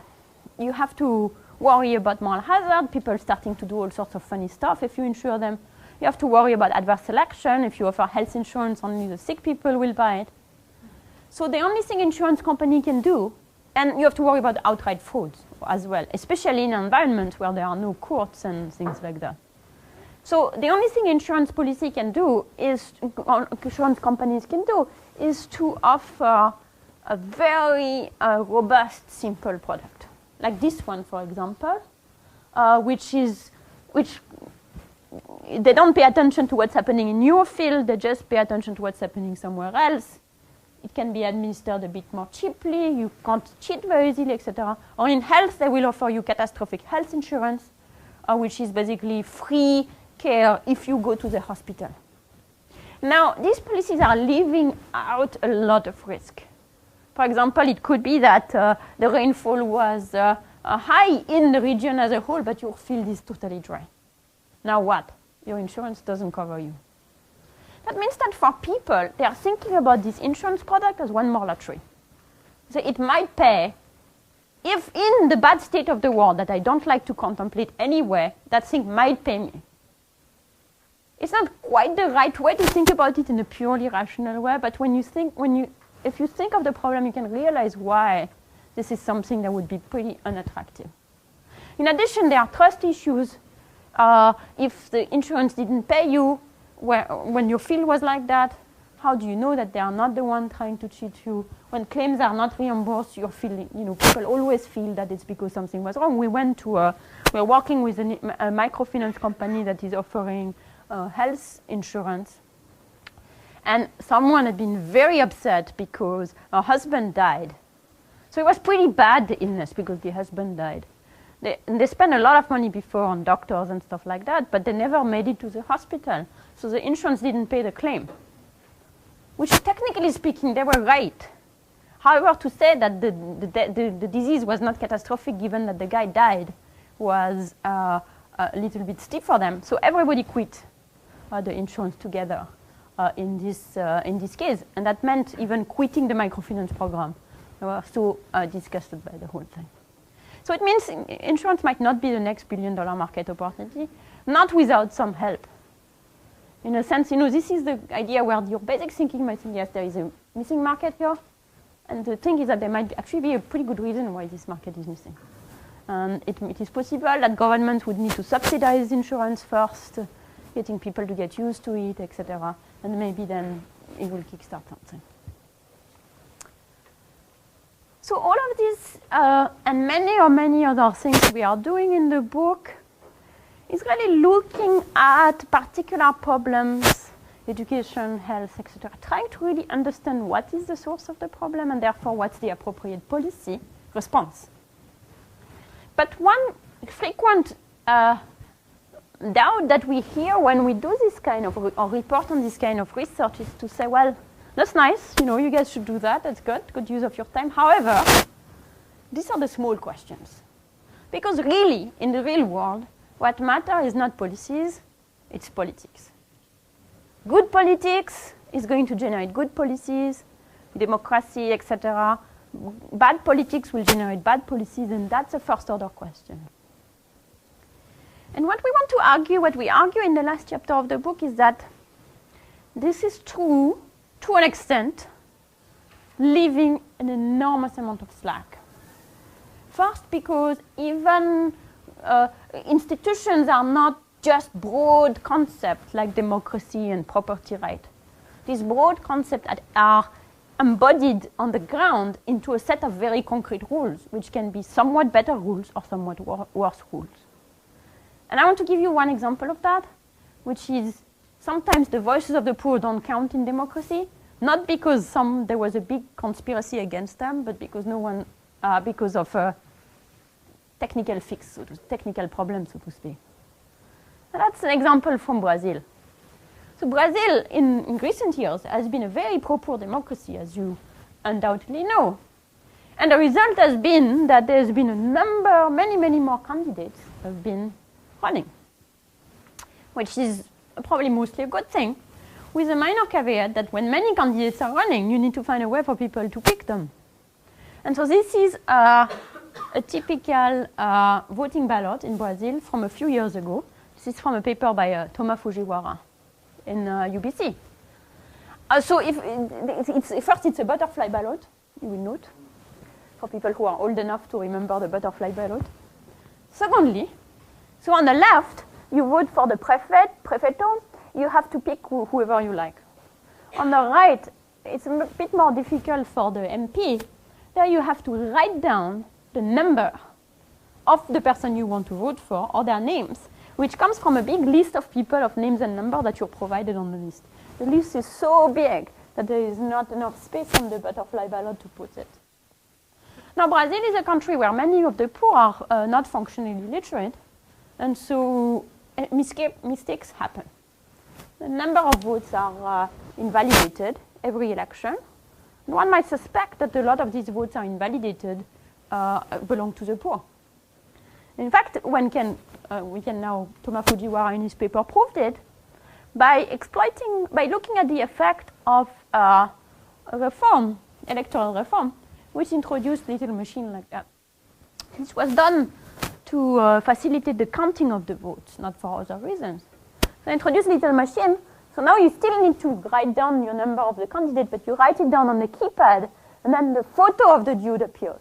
[SPEAKER 2] You have to worry about moral hazard, people starting to do all sorts of funny stuff if you insure them. You have to worry about adverse selection. If you offer health insurance, only the sick people will buy it. So the only thing insurance company can do, and you have to worry about outright frauds as well, especially in an environment where there are no courts and things like that. So the only thing insurance policy can do is, insurance companies can do, is to offer a very robust, simple product. Like this one, for example, which they don't pay attention to what's happening in your field, they just pay attention to what's happening somewhere else. It can be administered a bit more cheaply, you can't cheat very easily, etc. Or in health, they will offer you catastrophic health insurance, which is basically free care if you go to the hospital. Now, these policies are leaving out a lot of risk. For example, it could be that the rainfall was high in the region as a whole, but your field is totally dry. Now what? Your insurance doesn't cover you. That means that for people, they are thinking about this insurance product as one more lottery. So it might pay, if in the bad state of the world that I don't like to contemplate anyway, that thing might pay me. It's not quite the right way to think about it in a purely rational way, but if you think of the problem, you can realize why this is something that would be pretty unattractive. In addition, there are trust issues. If the insurance didn't pay you when your field was like that, how do you know that they are not the one trying to cheat you? When claims are not reimbursed, you're feeling, people always feel that it's because something was wrong. We're working with a microfinance company that is offering health insurance. And someone had been very upset because her husband died. So it was pretty bad, the illness, because the husband died. They spent a lot of money before on doctors and stuff like that, but they never made it to the hospital. So the insurance didn't pay the claim, which technically speaking, they were right. However, to say that the disease was not catastrophic given that the guy died was a little bit steep for them. So everybody quit the insurance together in this case. And that meant even quitting the microfinance program. They were so disgusted by the whole thing. So it means insurance might not be the next billion-dollar market opportunity, not without some help. In a sense, this is the idea where your basic thinking might think, yes, there is a missing market here. And the thing is that there might actually be a pretty good reason why this market is missing. It is possible that governments would need to subsidize insurance first, getting people to get used to it, etc. And maybe then it will kickstart something. So all of this and many other things we are doing in the book is really looking at particular problems, education, health, etc., trying to really understand what is the source of the problem and therefore what's the appropriate policy response. But one frequent doubt that we hear when we do this kind of, or report on this kind of research is to say, well, that's nice, you guys should do that, that's good use of your time. However, these are the small questions. Because really, in the real world, what matters is not policies, it's politics. Good politics is going to generate good policies, democracy, etc. Bad politics will generate bad policies, and that's a first-order question. And what we argue in the last chapter of the book is that this is true to an extent, leaving an enormous amount of slack. First, because even institutions are not just broad concepts like democracy and property right. These broad concepts are embodied on the ground into a set of very concrete rules, which can be somewhat better rules or somewhat worse rules. And I want to give you one example of that, which is sometimes the voices of the poor don't count in democracy, not because there was a big conspiracy against them, but because because of a technical fix, technical problem, so to speak. And that's an example from Brazil. So Brazil, in recent years, has been a very pro-poor democracy, as you undoubtedly know. And the result has been that there's been many more candidates have been running, which is probably mostly a good thing, with a minor caveat that when many candidates are running, you need to find a way for people to pick them. And so this is a typical voting ballot in Brazil from a few years ago. This is from a paper by Thomas Fujiwara in UBC. So first it's a butterfly ballot, you will note, for people who are old enough to remember the butterfly ballot. Secondly, so on the left, you vote for the prefetto, you have to pick whoever you like. On the right, it's a bit more difficult for the MP. There you have to write down the number of the person you want to vote for, or their names, which comes from a big list of people, of names and numbers that you're provided on the list. The list is so big that there is not enough space on the butterfly ballot to put it. Now, Brazil is a country where many of the poor are not functionally literate, and so mistakes happen. The number of votes are invalidated every election. And one might suspect that a lot of these votes are invalidated belong to the poor. In fact, we can now, Thomas Fujiwara in his paper proved it, by looking at the effect of electoral reform, which introduced little machine like that. This was done to facilitate the counting of the votes, not for other reasons. So introduce little machine. So now you still need to write down your number of the candidate, but you write it down on the keypad, and then the photo of the dude appears.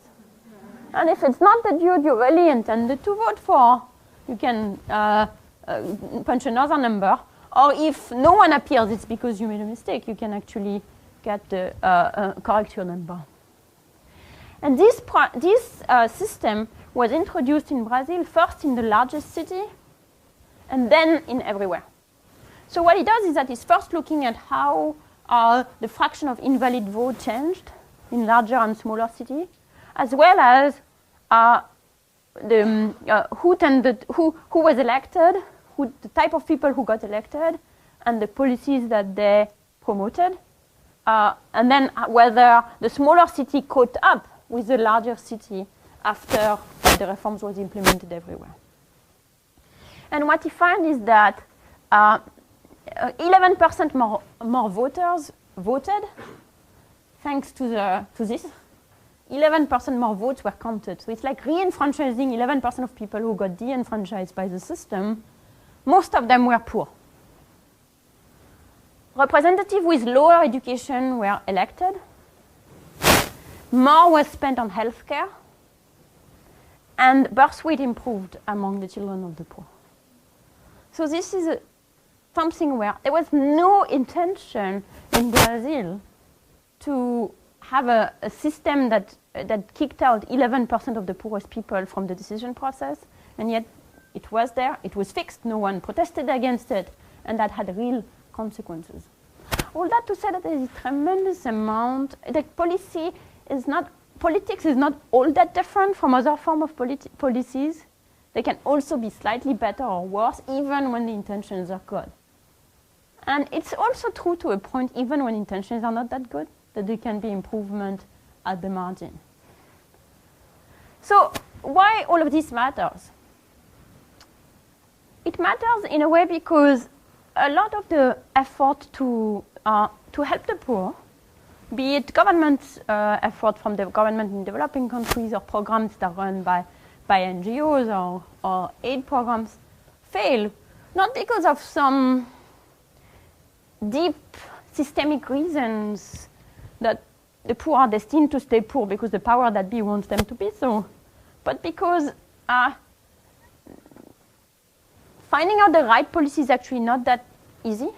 [SPEAKER 2] And if it's not the dude you really intended to vote for, you can punch another number. Or if no one appears, it's because you made a mistake. You can actually get the correct your number. And this system was introduced in Brazil first in the largest city, and then in everywhere. So what it does is that it's first looking at how the fraction of invalid vote changed in larger and smaller cities, as well as who was elected, the type of people who got elected, and the policies that they promoted, and then whether the smaller city caught up with the larger city after the reforms was implemented everywhere. And what he found is that 11% more voters voted thanks to this. 11% more votes were counted. So it's like re-enfranchising 11% of people who got de-enfranchised by the system. Most of them were poor. Representatives with lower education were elected. More was spent on healthcare. And birth weight improved among the children of the poor. So this is something where there was no intention in Brazil to have a system that kicked out 11% of the poorest people from the decision process, and yet it was there, it was fixed, no one protested against it, and that had real consequences. All that to say that there is a tremendous amount, that politics is not all that different from other forms of policies. They can also be slightly better or worse, even when the intentions are good. And it's also true to a point, even when intentions are not that good, that there can be improvement at the margin. So why all of this matters? It matters in a way because a lot of the effort to help the poor, be it government effort from the government in developing countries or programs that are run by NGOs or aid programs, fail, not because of some deep systemic reasons that the poor are destined to stay poor because the power that be wants them to be so, but because finding out the right policy is actually not that easy.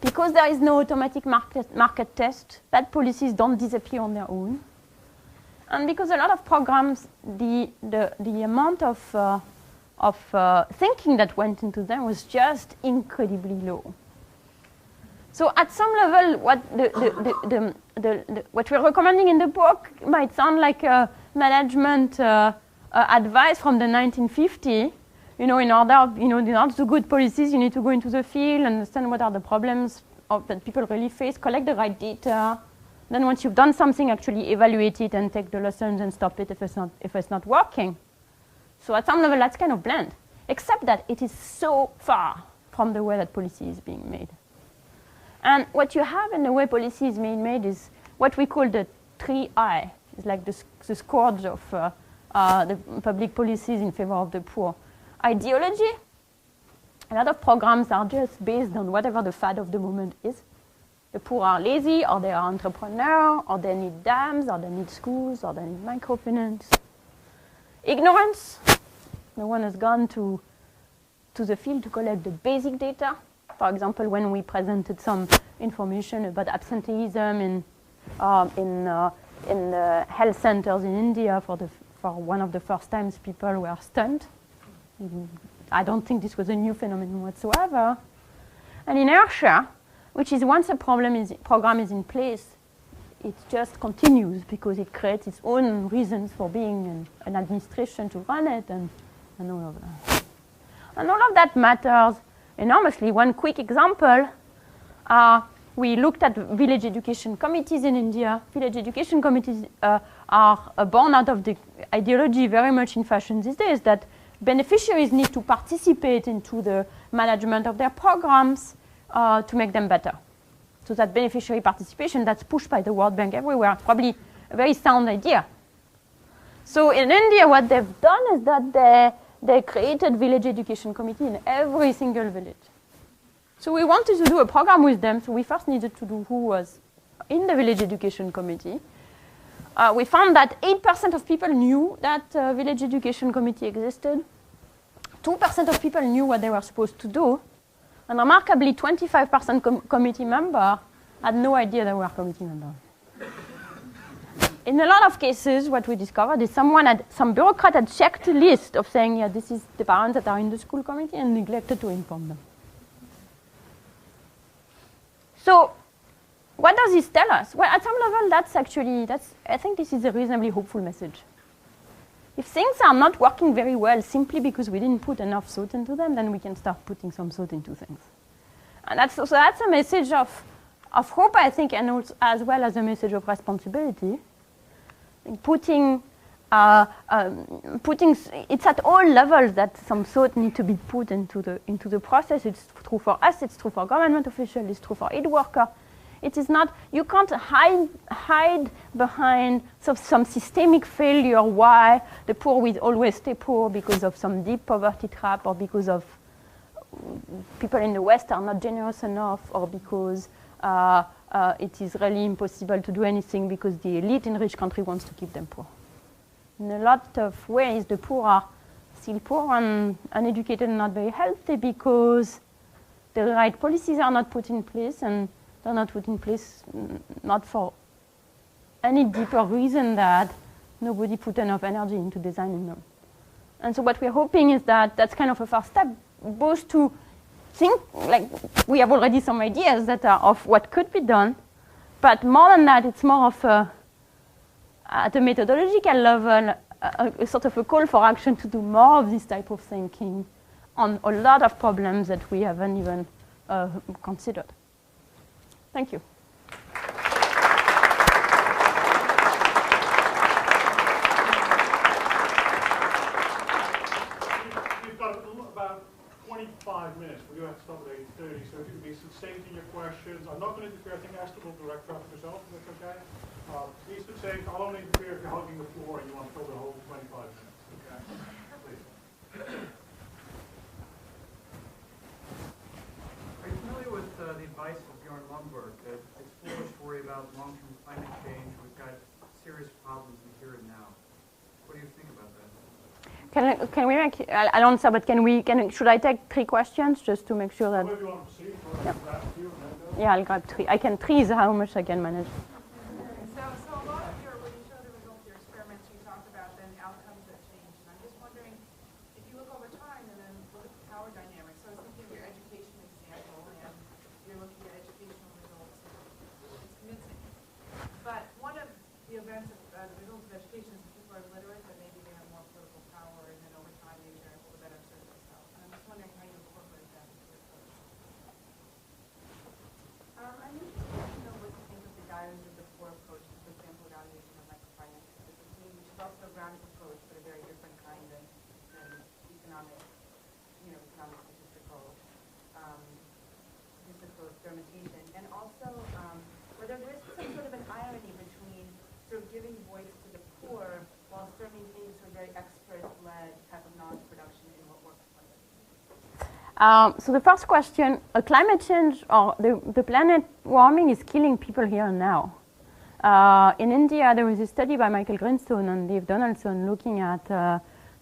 [SPEAKER 2] Because there is no automatic market test, bad policies don't disappear on their own. And because a lot of programs, the amount of thinking that went into them was just incredibly low. So at some level, what we're recommending in the book might sound like a management advice from the 1950s. In order to good policies, you need to go into the field, understand what are the problems that people really face, collect the right data. Then once you've done something, actually evaluate it and take the lessons and stop it if it's not working. So at some level, that's kind of bland, except that it is so far from the way that policy is being made. And what you have in the way policy is being made is what we call the 3I. It's like the scourge of the public policies in favor of the poor. Ideology, a lot of programs are just based on whatever the fad of the moment is. The poor are lazy, or they are entrepreneurs, or they need dams, or they need schools, or they need microfinance. Ignorance, no one has gone to to the field to collect the basic data. For example, when we presented some information about absenteeism in health centers in India for one of the first times people were stunned. I don't think this was a new phenomenon whatsoever. And Inertia, which is once a program is in place, it just continues because it creates its own reasons for being an administration to run it and all of that. And all of that matters enormously. One quick example, we looked at village education committees in India. Village education committees are born out of the ideology very much in fashion these days that beneficiaries need to participate into the management of their programs to make them better. So that beneficiary participation, that's pushed by the World Bank everywhere. It's probably a very sound idea. So in India, what they've done is that they created village education committee in every single village. So we wanted to do a program with them, so we first needed to do who was in the village education committee. We found that 8% of people knew that village education committee existed. 2% of people knew what they were supposed to do. And remarkably, 25% committee members had no idea they were committee members. In a lot of cases, what we discovered is some bureaucrat had checked a list of saying, yeah, this is the parents that are in the school committee and neglected to inform them. So what does this tell us? Well, at some level, I think this is a reasonably hopeful message. If things are not working very well simply because we didn't put enough thought into them, then we can start putting some thought into things. And that's a message of hope, I think, and also, as well as a message of responsibility. Putting it's at all levels that some thought need to be put into the process. It's true for us, it's true for government officials, it's true for aid workers. It is not, you can't hide behind some systemic failure why the poor will always stay poor because of some deep poverty trap or because of people in the West are not generous enough or because it is really impossible to do anything because the elite in rich country wants to keep them poor. In a lot of ways, the poor are still poor and uneducated and not very healthy because the right policies are not put in place, and they're not put in place not for any deeper reason that nobody put enough energy into designing them. And so what we're hoping is that that's kind of a first step, both to think, like we have already some ideas that are of what could be done, but more than that, it's more of at a methodological level, a sort of a call for action to do more of this type of thinking on a lot of problems that we haven't even considered. Thank you.
[SPEAKER 1] We've got about 25 minutes. We do have to stop at 8:30, so if you can be succinct in your questions. I'm not going to interfere. I think Esther will direct traffic herself, if that's okay. Be succinct. I'll only interfere if you're hugging the floor and you want to fill the whole 25 minutes. Okay? Please.
[SPEAKER 3] Are you familiar with the advice of Bjorn Lundberg that it's foolish to worry about long-term climate change? We've got serious problems in the here and now. What do you think about that?
[SPEAKER 2] Can we make? I'll answer, but should I take 3 questions just to make sure that?
[SPEAKER 1] Whatever you want to proceed.
[SPEAKER 2] Yep.
[SPEAKER 1] Grab a few and then go.
[SPEAKER 2] Yeah, I'll grab 3. 3 is how much I can manage.
[SPEAKER 4] So a lot of when you show the results of your experiments, you talk about then outcomes that change. And I'm just wondering, if you look over time and then look at the power dynamics, so I was thinking of your education example, and you're looking at educational results, it's convincing. But one of the events of the results of education is that people are literate, that maybe they have more political power, and then over time maybe they're able to better serve themselves. And I'm just wondering how you incorporate that into your approach.
[SPEAKER 5] I'm interested to know what you think of the diaries of the poor approach to the sample evaluation of microfinance specifically, which is also a grounded approach, but a very different kind than economic statistical experimentation. And also, whether there is some sort of an irony between sort of giving voice to the poor while still maintaining sort of very expert-led type of knowledge production in what works for them.
[SPEAKER 2] So the first question, climate change or the planet warming is killing people here and now. In India, there was a study by Michael Greenstone and Dave Donaldson looking at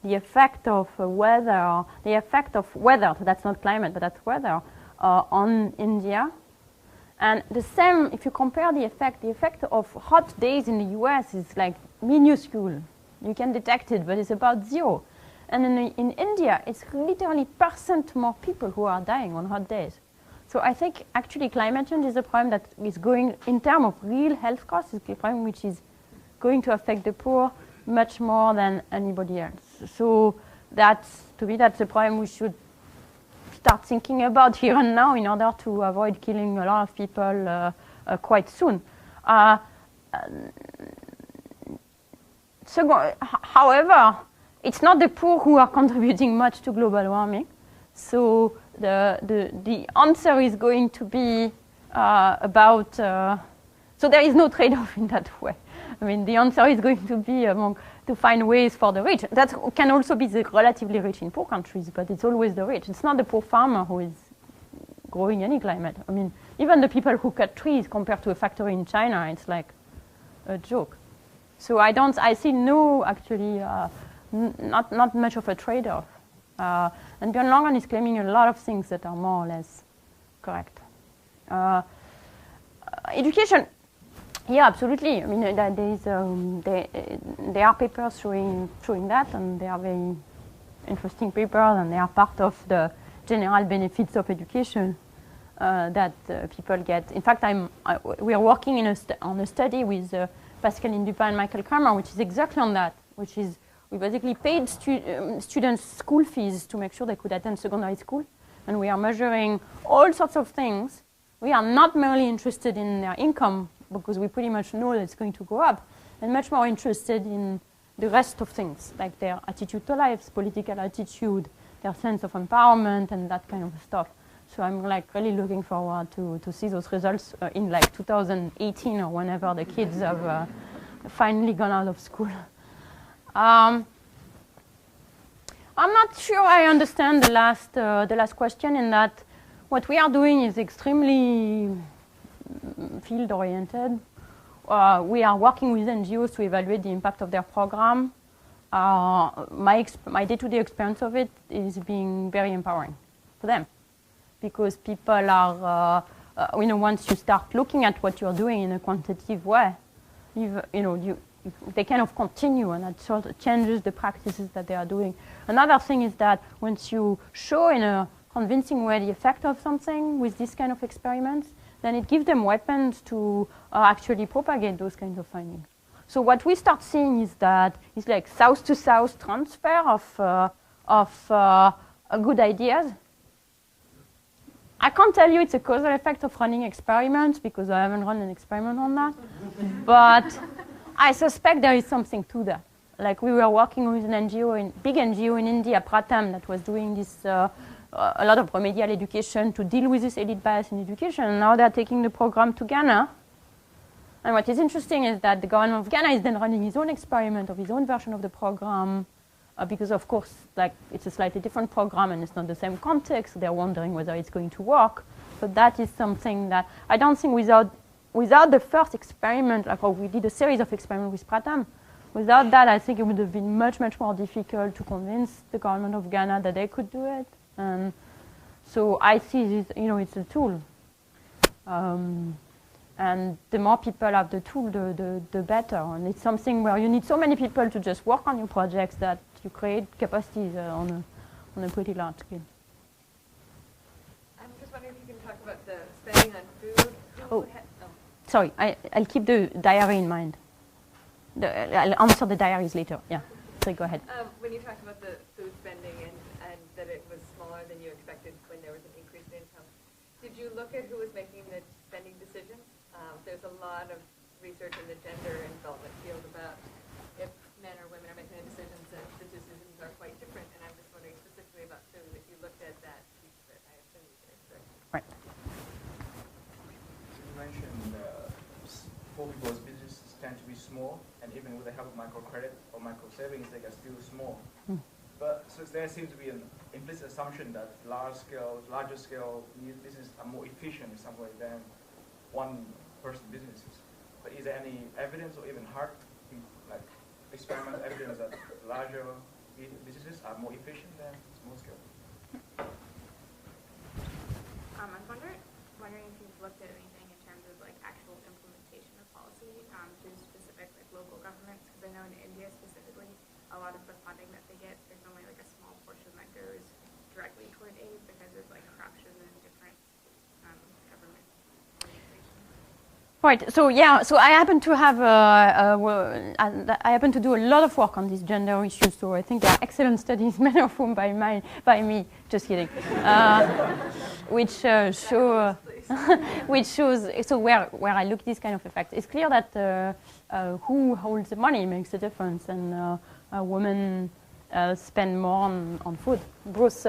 [SPEAKER 2] the effect of weather, so that's not climate, but that's weather, on India. And the same, if you compare the effect of hot days in the US is like minuscule. You can detect it, but it's about 0. And in India, it's literally % more people who are dying on hot days. So I think actually climate change is a problem that is going, in terms of real health costs, is a problem which is going to affect the poor much more than anybody else. So to me, that's a problem we should start thinking about here and now in order to avoid killing a lot of people quite soon. However, it's not the poor who are contributing much to global warming. So the answer is going to be about, so there is no trade-off in that way. I mean, the answer is going to be to find ways for the rich. That can also be the relatively rich in poor countries, but it's always the rich. It's not the poor farmer who is growing any climate. I mean, even the people who cut trees compared to a factory in China, it's like a joke. So I see no, actually, not much of a trade-off. And Björn Langen is claiming a lot of things that are more or less correct. Education. Yeah, absolutely. I mean, there are papers showing that, and they are very interesting papers, and they are part of the general benefits of education that people get. In fact, we are working on a study with Pascal Indupin and Michael Kramer, which is exactly on that, which is we basically paid students school fees to make sure they could attend secondary school, and we are measuring all sorts of things. We are not merely interested in their income, because we pretty much know that it's going to go up, and much more interested in the rest of things, like their attitude to life, political attitude, their sense of empowerment, and that kind of stuff. So I'm like really looking forward to see those results in like 2018 or whenever the kids have finally gone out of school. I'm not sure I understand the last question in that what we are doing is extremely field-oriented. We are working with NGOs to evaluate the impact of their program. My day-to-day experience of it is being very empowering for them, because people are, once you start looking at what you're doing in a quantitative way, they kind of continue, and that sort of changes the practices that they are doing. Another thing is that once you show in a convincing way the effect of something with this kind of experiments, then it gives them weapons to actually propagate those kinds of findings. So what we start seeing is that it's like south-to-south transfer of good ideas. I can't tell you it's a causal effect of running experiments, because I haven't run an experiment on that. But I suspect there is something to that. Like we were working with an big NGO in India, Pratham, that was doing this a lot of remedial education to deal with this elite bias in education. And now they're taking the program to Ghana. And what is interesting is that the government of Ghana is then running his own experiment of his own version of the program, because of course, like it's a slightly different program and it's not the same context. So they're wondering whether it's going to work. But that is something that I don't think without the first experiment, like we did a series of experiments with Pratham, without that, I think it would have been much, much more difficult to convince the government of Ghana that they could do it. And so I see this, it's a tool. And the more people have the tool, the better. And it's something where you need so many people to just work on your projects that you create capacities on a pretty large scale.
[SPEAKER 6] I'm just wondering if you can talk about the spending on food.
[SPEAKER 2] Sorry, I'll keep the diary in mind. I'll answer the diaries later. Yeah, so go ahead.
[SPEAKER 6] When you talked about the food spending and that it was smaller than you expected when there was an increase in income, did you look at who was making the spending decisions? There's a lot of research in the gender and development field about if men or women are making the decisions, and the decisions are quite different. And I'm just wondering specifically about food, if you looked at that piece of it, I assume you did.
[SPEAKER 2] Right.
[SPEAKER 7] So you mentioned poor people's businesses tend to be small, and even with the help of microcredit or micro savings, they are still small. But so there seems to be an implicit assumption that larger scale businesses are more efficient in some way than one-person businesses. But is there any evidence or even hard, like experimental evidence that larger businesses are more efficient than small scale?
[SPEAKER 8] I was wondering if you've looked at anything in terms of like actual implementation of policy through specific like local governments, because I know in India specifically, a lot of the funding that they get, there's only like a small portion that goes directly toward aid because of like corruption and different government organizations.
[SPEAKER 2] Right. So yeah. So I happen to have I happen to do a lot of work on these gender issues. So I think there are excellent studies, many of whom by me. Just kidding. Which show which shows so where I look at this kind of effect. It's clear that who holds the money makes a difference, and women spend more on food. Both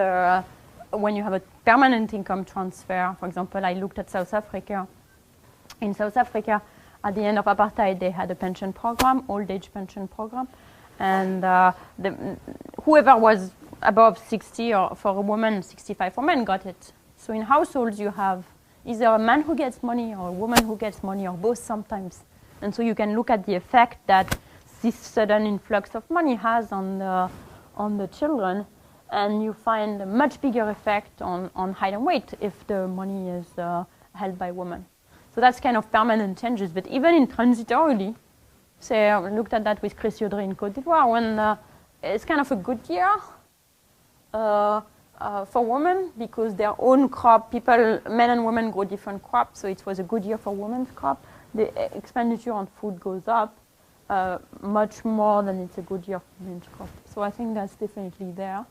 [SPEAKER 2] when you have a permanent income transfer, for example, I looked at South Africa. In South Africa, at the end of apartheid, they had a pension program, old age pension program, and whoever was above 60 or for a woman, 65 for men got it. So in households, you have either a man who gets money or a woman who gets money, or both sometimes. And so you can look at the effect that this sudden influx of money has on the children, and you find a much bigger effect on height and weight if the money is held by women. So that's kind of permanent changes. But even in transitorily, say I looked at that with Chris Yodri in Côte d'Ivoire, when it's kind of a good year for women because their own crop, men and women grow different crops, so it was a good year for women's crop. The expenditure on food goes up much more than it's a good year for men's crop. So I think that's definitely there.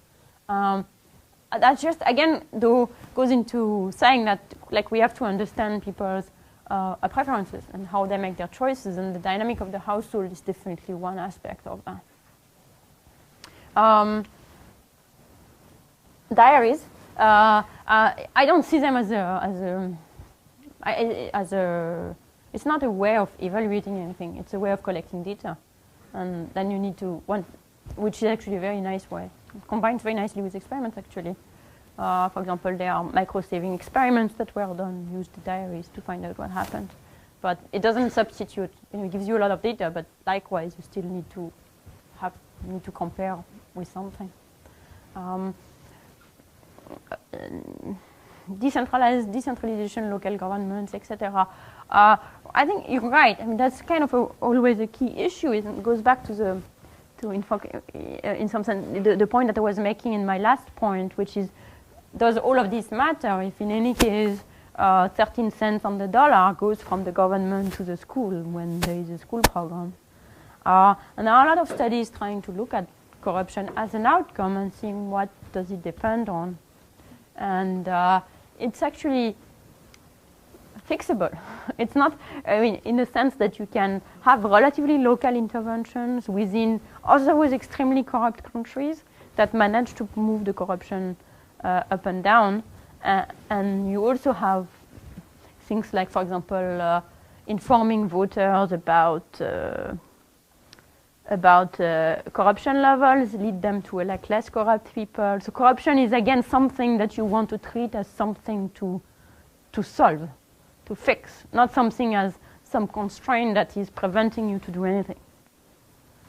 [SPEAKER 2] That just, again, though, goes into saying that like we have to understand people's preferences and how they make their choices, and the dynamic of the household is definitely one aspect of that. Diaries, I don't see them as a it's not a way of evaluating anything, it's a way of collecting data. And then you need to, which is actually a very nice way. It combines very nicely with experiments, actually. For example, there are micro-saving experiments that were done, used the diaries to find out what happened. But it doesn't substitute, it gives you a lot of data, but likewise, you still need to compare with something. Decentralization, local governments, etc. I think you're right. I mean, that's kind of always a key issue. It goes back to in some sense, the point that I was making in my last point, which is, does all of this matter if in any case 13 cents on the dollar goes from the government to the school when there is a school program? And there are a lot of studies trying to look at corruption as an outcome and seeing what does it depend on. And it's actually fixable. It's not, I mean, in the sense that you can have relatively local interventions within otherwise extremely corrupt countries that manage to move the corruption up and down. And you also have things like, for example, informing voters about corruption levels, lead them to elect less corrupt people. So corruption is, again, something that you want to treat as something to solve, to fix, not something as some constraint that is preventing you to do anything.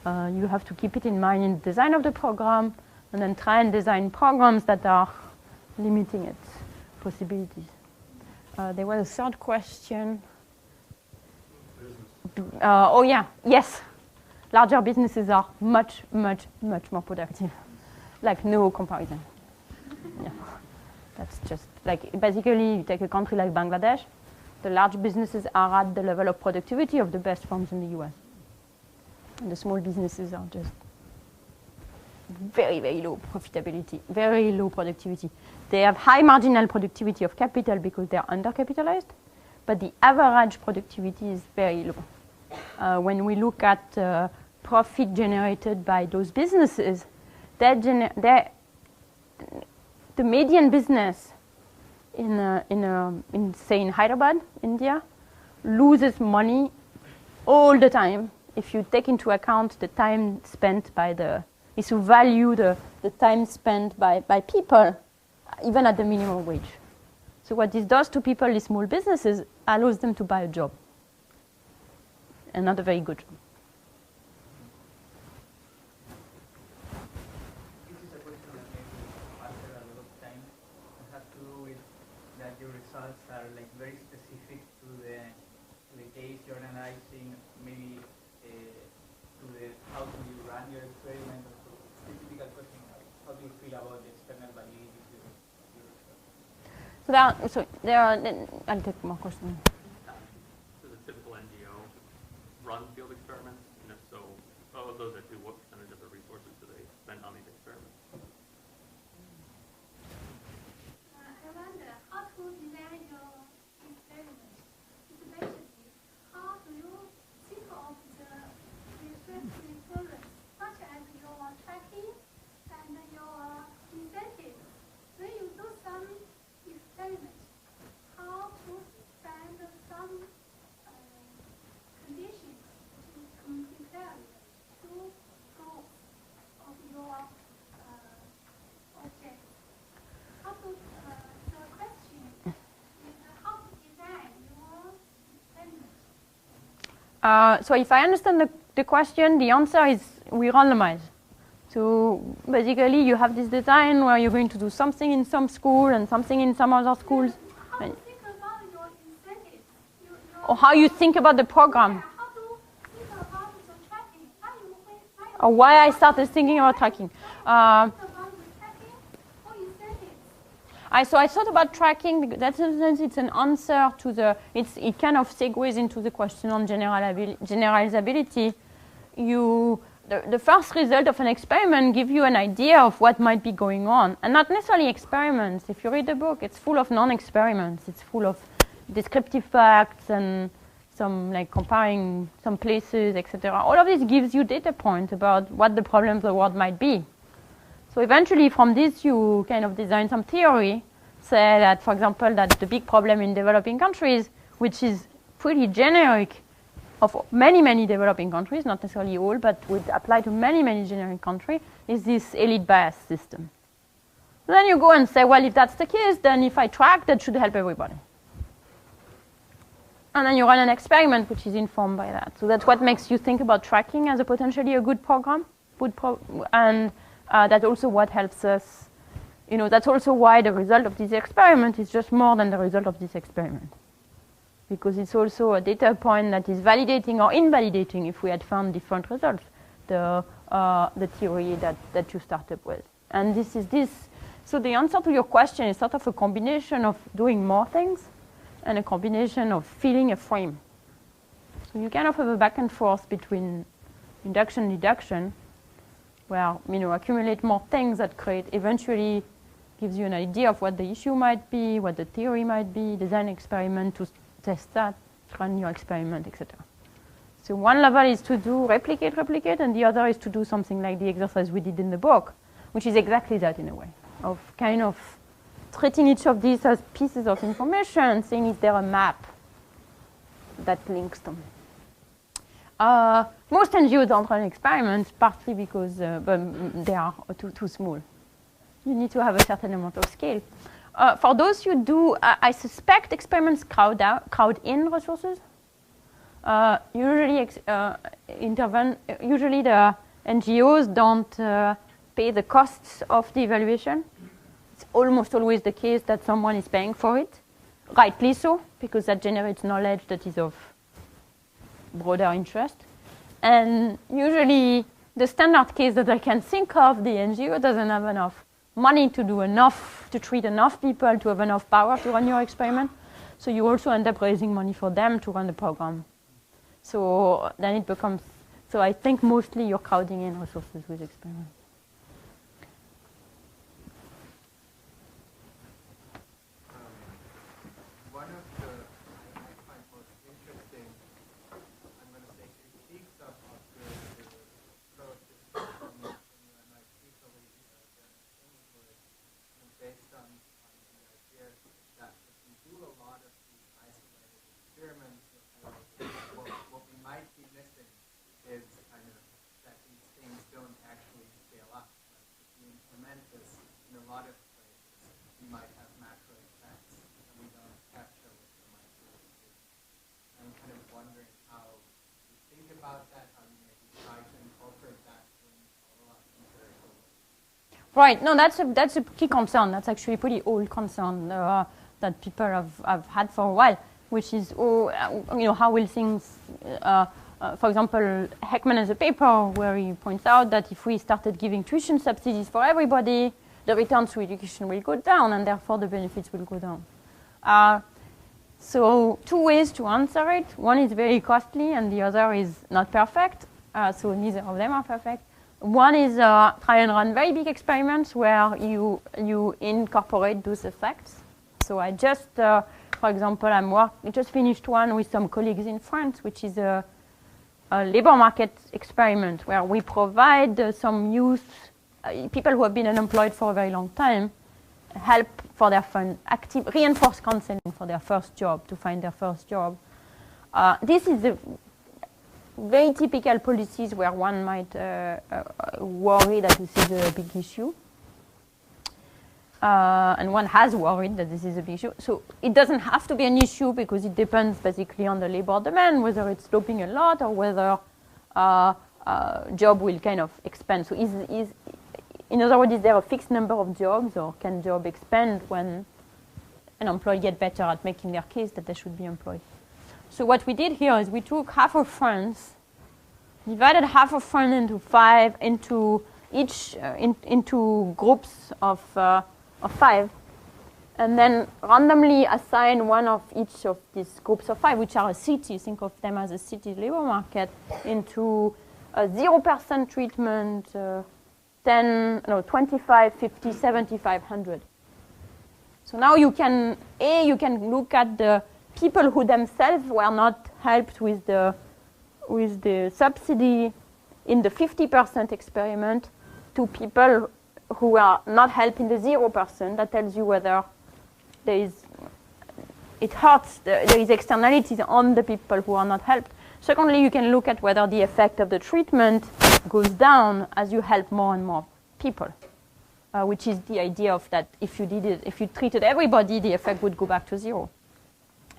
[SPEAKER 2] You have to keep it in mind in the design of the program, and then try and design programs that are limiting its possibilities. There was a third question. Oh yeah, yes. Larger businesses are much, much, much more productive. Like no comparison. Yeah. That's just like, basically you take a country like Bangladesh, the large businesses are at the level of productivity of the best firms in the US. And the small businesses are just very, very low profitability, very low productivity. They have high marginal productivity of capital because they are undercapitalized, but the average productivity is very low. When we look at profit generated by those businesses, the median business say in Hyderabad, India, loses money all the time if you take into account the time spent by if you value the time spent by people, even at the minimum wage. So what this does to people in small businesses allows them to buy a job, and not a very good job.
[SPEAKER 9] your results are like very specific to the case you're analyzing, maybe to the how do you run your experiment? It's the typical question: how do you feel about the external validity of your experiment?
[SPEAKER 2] So there are. I'll take more questions.
[SPEAKER 10] Does a typical NGO run field experiments? And if so, of those that do, what percentage of their resources do they spend on these experiments?
[SPEAKER 11] I wonder how to design your experiment. It's basically how do you think of the refractory problems, such as your tracking and your incentives. When you do some experiment, how to find some conditions to compare two goals of your object. How to, the question is how to design your experiment.
[SPEAKER 2] So if I understand the question, the answer is we randomize. So basically, you have this design where you're going to do something in some school and something in some other schools.
[SPEAKER 11] How to think about your incentives?
[SPEAKER 2] Or how you think about the program.
[SPEAKER 11] How to think about the tracking?
[SPEAKER 2] Or why I started thinking about tracking. So I thought about tracking because that's it's an answer to the. It kind of segues into the question on generalizability. The first result of an experiment give you an idea of what might be going on, and not necessarily experiments. If you read the book, it's full of non-experiments. It's full of descriptive facts and some like comparing some places, etc. All of this gives you data points about what the problem of the world might be. So eventually, from this, you kind of design some theory, say that, for example, that the big problem in developing countries, which is pretty generic of many, many developing countries, not necessarily all, but would apply to many, many generic countries, is this elite bias system. So then you go and say, well, if that's the case, then if I track, that should help everybody. And then you run an experiment which is informed by that. So that's what makes you think about tracking as a potentially a good program. And that's also what helps us. That's also why the result of this experiment is just more than the result of this experiment. Because it's also a data point that is validating or invalidating if we had found different results, the theory that you started with. And this is this. So the answer to your question is sort of a combination of doing more things and a combination of filling a frame. So you kind of have a back and forth between induction and deduction, where accumulate more things that eventually gives you an idea of what the issue might be, what the theory might be, design experiment to test that, run your experiment, etc. So one level is to do replicate, and the other is to do something like the exercise we did in the book, which is exactly that in a way, of kind of treating each of these as pieces of information and saying, is there a map that links them? Most NGOs don't run experiments, partly because they are too small. You need to have a certain amount of scale. For those who do, I suspect experiments crowd in resources. Usually the NGOs don't pay the costs of the evaluation. It's almost always the case that someone is paying for it, rightly so, because that generates knowledge that is of broader interest. And usually the standard case that I can think of, the NGO doesn't have enough money to do enough, to treat enough people, to have enough power to run your experiment. So you also end up raising money for them to run the program. So then it becomes, so I think mostly you're crowding in resources with experiments.
[SPEAKER 12] One of the, I find most interesting, I'm going to say critiques of the approach from the MIT colleague, based on the idea that if we do a lot of these isolated experiments, what we might be missing is kind of that these things don't actually scale up. Like if we implement this in a lot of places, we might have macro effects and we don't capture what the micro is. I'm kind of wondering how you think about that, how you maybe try to incorporate that in follow-up empirical.
[SPEAKER 2] Right. No, that's a key concern. That's actually a pretty old concern. that people have had for a while, which is, how will things, for example, Heckman has a paper where he points out that if we started giving tuition subsidies for everybody, the returns to education will go down, and therefore the benefits will go down. So 2 ways to answer it. One is very costly, and the other is not perfect. So neither of them are perfect. One is try and run very big experiments where you incorporate those effects. So I just, for example, I just finished one with some colleagues in France, which is a labor market experiment where we provide some youth, people who have been unemployed for a very long time, help for their reinforced counseling for their first job, to find their first job. This is a very typical policies where one might worry that this is a big issue. And one has worried that this is a big issue. So it doesn't have to be an issue because it depends basically on the labor demand, whether it's sloping a lot or whether job will kind of expand. So in other words, is there a fixed number of jobs, or can job expand when an employee get better at making their case that they should be employed? So what we did here is we took half of France, divided half of France into into groups of 5, and then randomly assign one of each of these groups of 5, which are a city, think of them as a city labor market, into a 0% treatment, 25, 50, 75, 100. So now you can look at the people who themselves were not helped with the subsidy in the 50% experiment to people who are not helped in the 0%. That tells you whether there is externalities on the people who are not helped. Secondly, you can look at whether the effect of the treatment goes down as you help more and more people, which is the idea of that if you treated everybody, the effect would go back to 0.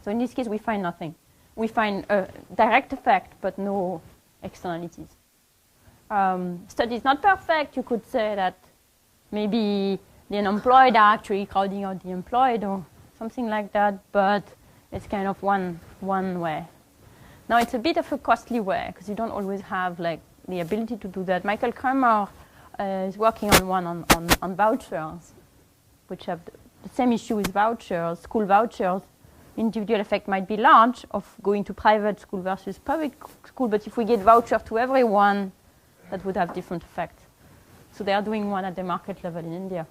[SPEAKER 2] So in this case, we find nothing. We find a direct effect, but no externalities. Study is not perfect. You could say that maybe the unemployed are actually crowding out the employed or something like that, but it's kind of one way. Now, it's a bit of a costly way because you don't always have the ability to do that. Michael Kramer is working on one on vouchers, which have the same issue with vouchers, school vouchers. Individual effect might be large of going to private school versus public school, but if we get voucher to everyone, that would have different effects. So they are doing one at the market level in India.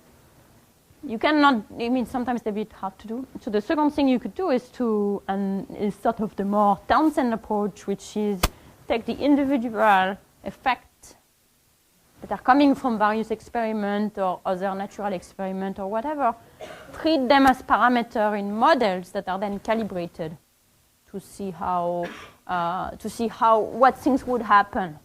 [SPEAKER 2] You cannot, sometimes they're a bit hard to do. So the second thing you could do is is sort of the more Townsend approach, which is take the individual effects that are coming from various experiments or other natural experiments or whatever, treat them as parameters in models that are then calibrated to see what things would happen.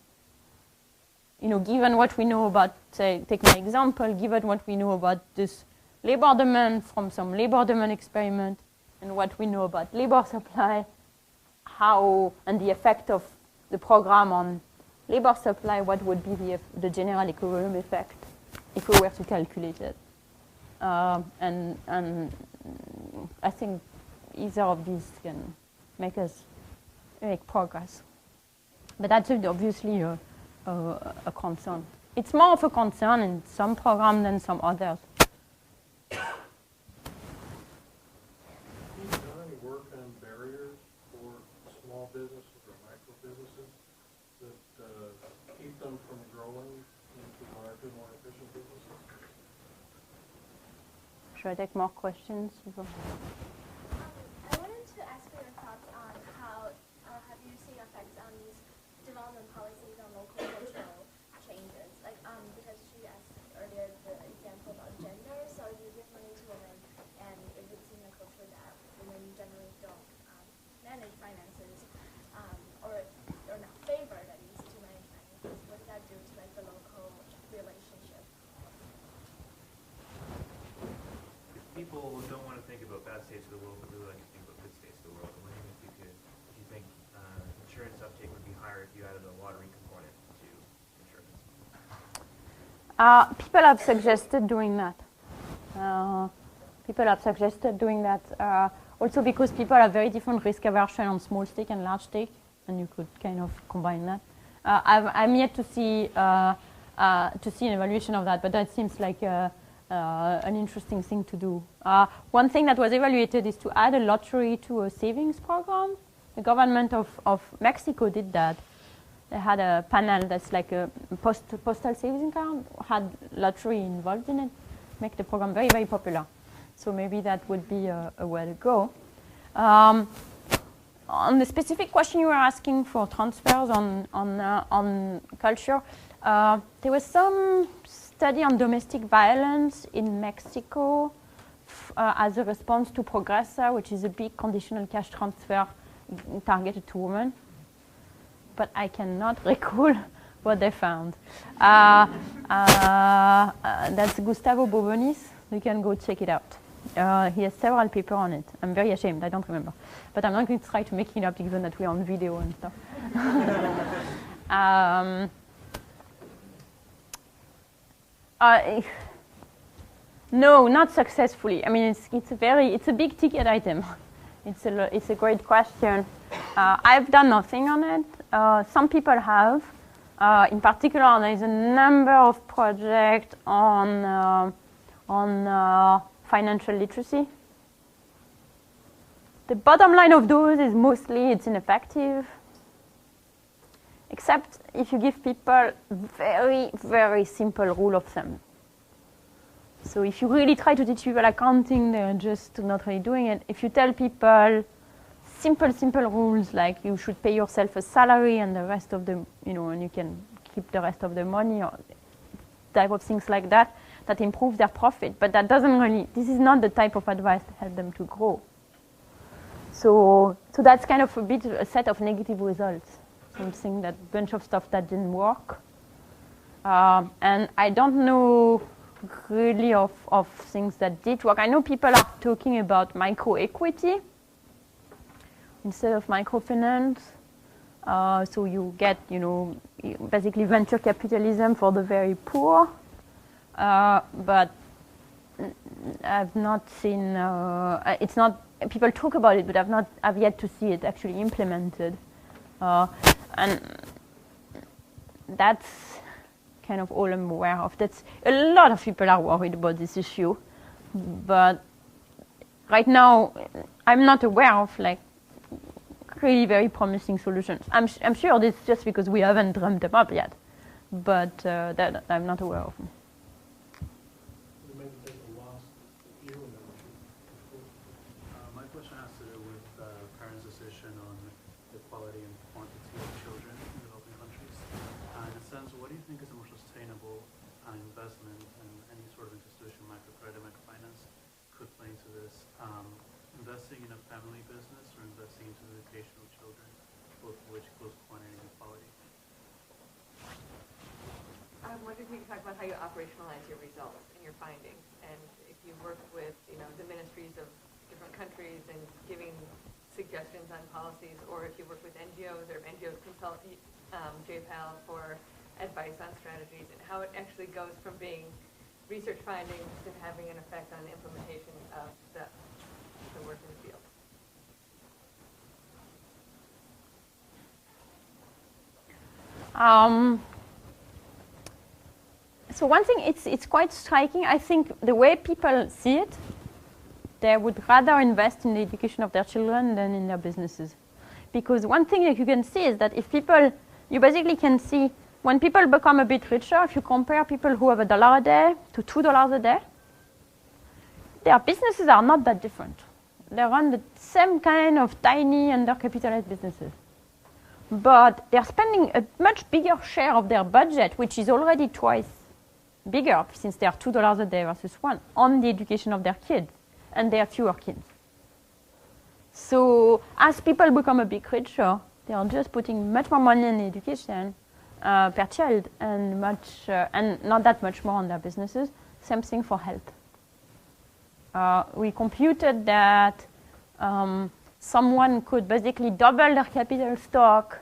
[SPEAKER 2] Given what we know about, say, take my example, given what we know about this labor demand from some labor demand experiment and what we know about labor supply, and the effect of the program on labor supply, what would be the general equilibrium effect if we were to calculate it? And I think either of these can make progress. But that's obviously a concern. It's more of a concern in some programs than some others.
[SPEAKER 13] Have you done any work on barriers for small businesses or micro businesses that keep them from growing into larger, more efficient businesses?
[SPEAKER 2] Should I take more questions?
[SPEAKER 11] I wanted to ask for your thoughts on how have you seen effects on these development policies on local cultural changes? Because she asked earlier the example about gender, so you give money to women, and if it's in a culture that women generally don't manage finances, or not favored at least to manage finances, what does that do to the local relationship?
[SPEAKER 14] People don't want to think about bad states of the world, but really like to think about good states of the world. I'm wondering if you think insurance uptake would be higher if you added a lottery component to insurance.
[SPEAKER 2] People have suggested doing that. People have suggested doing that. Also because people have very different risk aversion on small stake and large stake, and you could kind of combine that. I'm yet to see an evaluation of that, but that seems like an interesting thing to do. One thing that was evaluated is to add a lottery to a savings program. The government of Mexico did that. They had a panel that's like a postal savings account, had lottery involved in it, make the program very, very popular. So maybe that would be a way to go. On the specific question you were asking for transfers on culture, there was some study on domestic violence in Mexico as a response to Progressa, which is a big conditional cash transfer targeted to women. But I cannot recall what they found. That's Gustavo Bobonis. You can go check it out. He has several papers on it. I'm very ashamed, I don't remember. But I'm not going to try to make it up given that we're on video and stuff. No, not successfully. I mean, it's a big ticket item. It's a great question. I've done nothing on it. Some people have. In particular, there is a number of projects on financial literacy. The bottom line of those is mostly it's ineffective, except if you give people very, very simple rule of thumb. So if you really try to teach people accounting, they're just not really doing it. If you tell people simple rules like you should pay yourself a salary and the rest of the, and you can keep the rest of the money or type of things like that, that improve their profit. But that doesn't really, this is not the type of advice to help them to grow. So that's kind of a set of negative results. Something that bunch of stuff that didn't work. And I don't know really of things that did work. I know people are talking about microequity instead of microfinance. So you get, basically venture capitalism for the very poor. But I've not seen, it's not, people talk about it, but I've yet to see it actually implemented. And that's kind of all I'm aware of. That's a lot of people are worried about this issue, but right now I'm not aware of like really very promising solutions. I'm sure this is just because we haven't dreamt them up yet, but that I'm not aware of.
[SPEAKER 15] My question has to do with parents' decision on the quality and quantity of children in developing countries. In a sense, what do you think is the more sustainable investment and any sort of institution, microcredit, microfinance, could play into this? Investing in a family business or investing into the education of children, both of which equals quantity and quality?
[SPEAKER 6] I wonder if you could talk about how you operationalize your results and your findings, and if you work with, the ministries of different countries and giving suggestions on policies, or if you work with NGOs or NGOs consult JPAL for advice on strategies, and how it actually goes from being research findings to having an effect on the implementation of the work in the field.
[SPEAKER 2] So one thing, it's quite striking. I think the way people see it, they would rather invest in the education of their children than in their businesses. Because one thing that you can see is that if people, you basically can see when people become a bit richer, if you compare people who have $1 a day to $2 a day, their businesses are not that different. They run the same kind of tiny undercapitalized businesses. But they're spending a much bigger share of their budget, which is already twice bigger since they are $2 a day versus $1, on the education of their kids. And they have fewer kids. So as people become a bit richer, they are just putting much more money in education per child and not that much more on their businesses. Same thing for health. We computed that someone could basically double their capital stock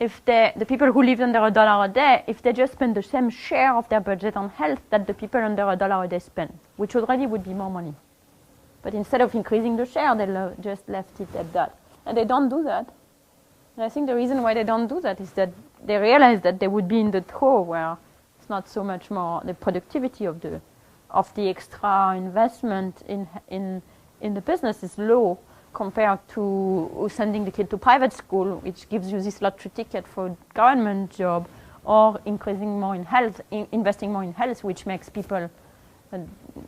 [SPEAKER 2] if the people who lived under $1 a day, if they just spend the same share of their budget on health that the people under $1 a day spend, which already would be more money. But instead of increasing the share, they just left it at that. And they don't do that. And I think the reason why they don't do that is that they realize that they would be in the throw where it's not so much more the productivity of the extra investment in the business is low compared to sending the kid to private school, which gives you this lottery ticket for a government job, or increasing more in health, investing more in health, which makes people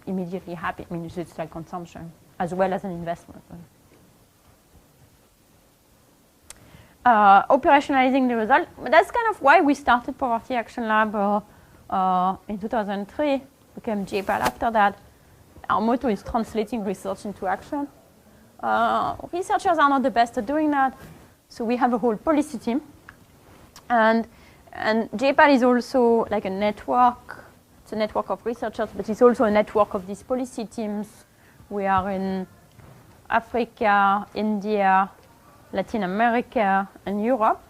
[SPEAKER 2] immediately happy. I mean, it's like consumption as well as an investment. Operationalizing the result. But that's kind of why we started Poverty Action Lab in 2003, became JPAL after that. Our motto is translating research into action. Researchers are not the best at doing that, so we have a whole policy team. And JPAL is also like a network. It's a network of researchers, but it's also a network of these policy teams. We are in Africa, India, Latin America, and Europe,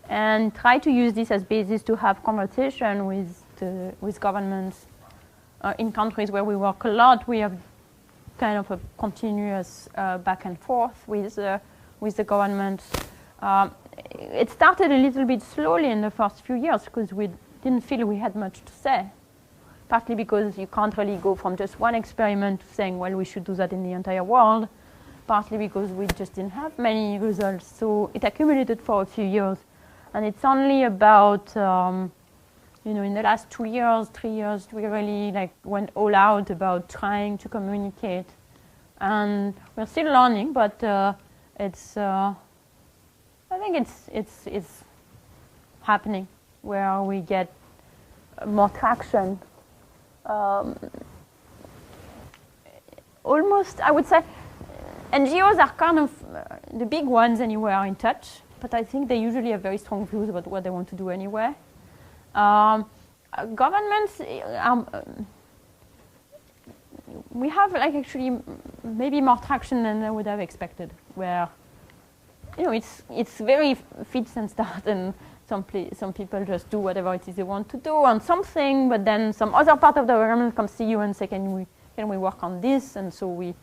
[SPEAKER 2] and try to use this as basis to have conversation with governments in countries where we work a lot. We have kind of a continuous back and forth with the government. It started a little bit slowly in the first few years because we didn't feel we had much to say. Partly because you can't really go from just one experiment to saying, well, we should do that in the entire world. Partly because we just didn't have many results. So it accumulated for a few years. And it's only about, in the last 2 years, 3 years, we really went all out about trying to communicate. And we're still learning, but I think it's happening where we get more traction. Almost, I would say, NGOs are kind of the big ones anyway are in touch, but I think they usually have very strong views about what they want to do anyway. Governments, we have actually maybe more traction than I would have expected, where it's very fits and start, and some people just do whatever it is they want to do on something, but then some other part of the government comes see you and say, can we work on this? And so we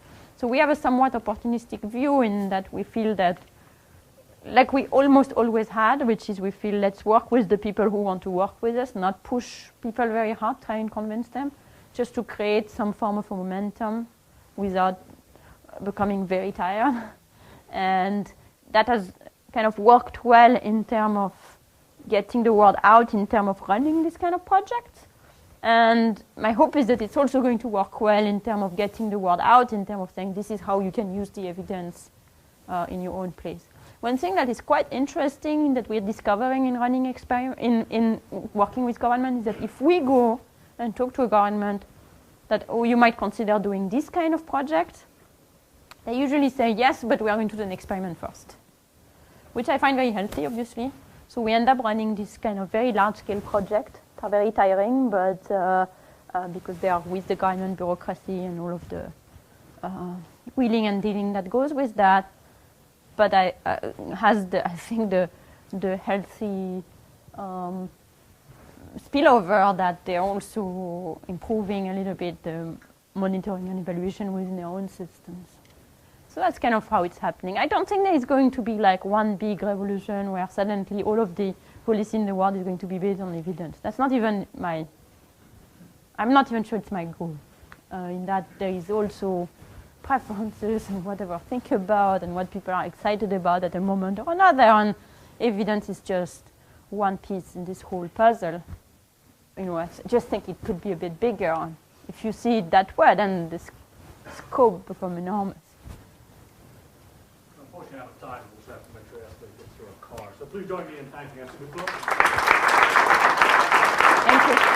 [SPEAKER 2] have a somewhat opportunistic view in that we feel that, like we almost always had, which is we feel let's work with the people who want to work with us, not push people very hard, try and convince them, just to create some form of momentum without becoming very tired. And that has kind of worked well in terms of getting the word out, in terms of running this kind of project. And my hope is that it's also going to work well in terms of getting the word out, in terms of saying this is how you can use the evidence in your own place. One thing that is quite interesting that we're discovering in running in working with government is that if we go and talk to a government that, oh, you might consider doing this kind of project, they usually say yes, but we are going to do an experiment first, which I find very healthy, obviously. So we end up running this kind of very large-scale project. They're very tiring, but because they are with the government bureaucracy and all of the wheeling and dealing that goes with that. But I think the healthy spillover that they're also improving a little bit the monitoring and evaluation within their own systems. So that's kind of how it's happening. I don't think there is going to be like one big revolution where suddenly all of the policy in the world is going to be based on evidence. That's not even I'm not even sure it's my goal. In that there is also preferences and whatever think about and what people are excited about at a moment or another, and evidence is just one piece in this whole puzzle. I just think it could be a bit bigger. If you see it that way, then the scope becomes enormous.
[SPEAKER 1] Unfortunately, out of time, we'll just have to make sure Esther gets through a car. So please join me in thanking Esther Duflo.
[SPEAKER 2] Thank you.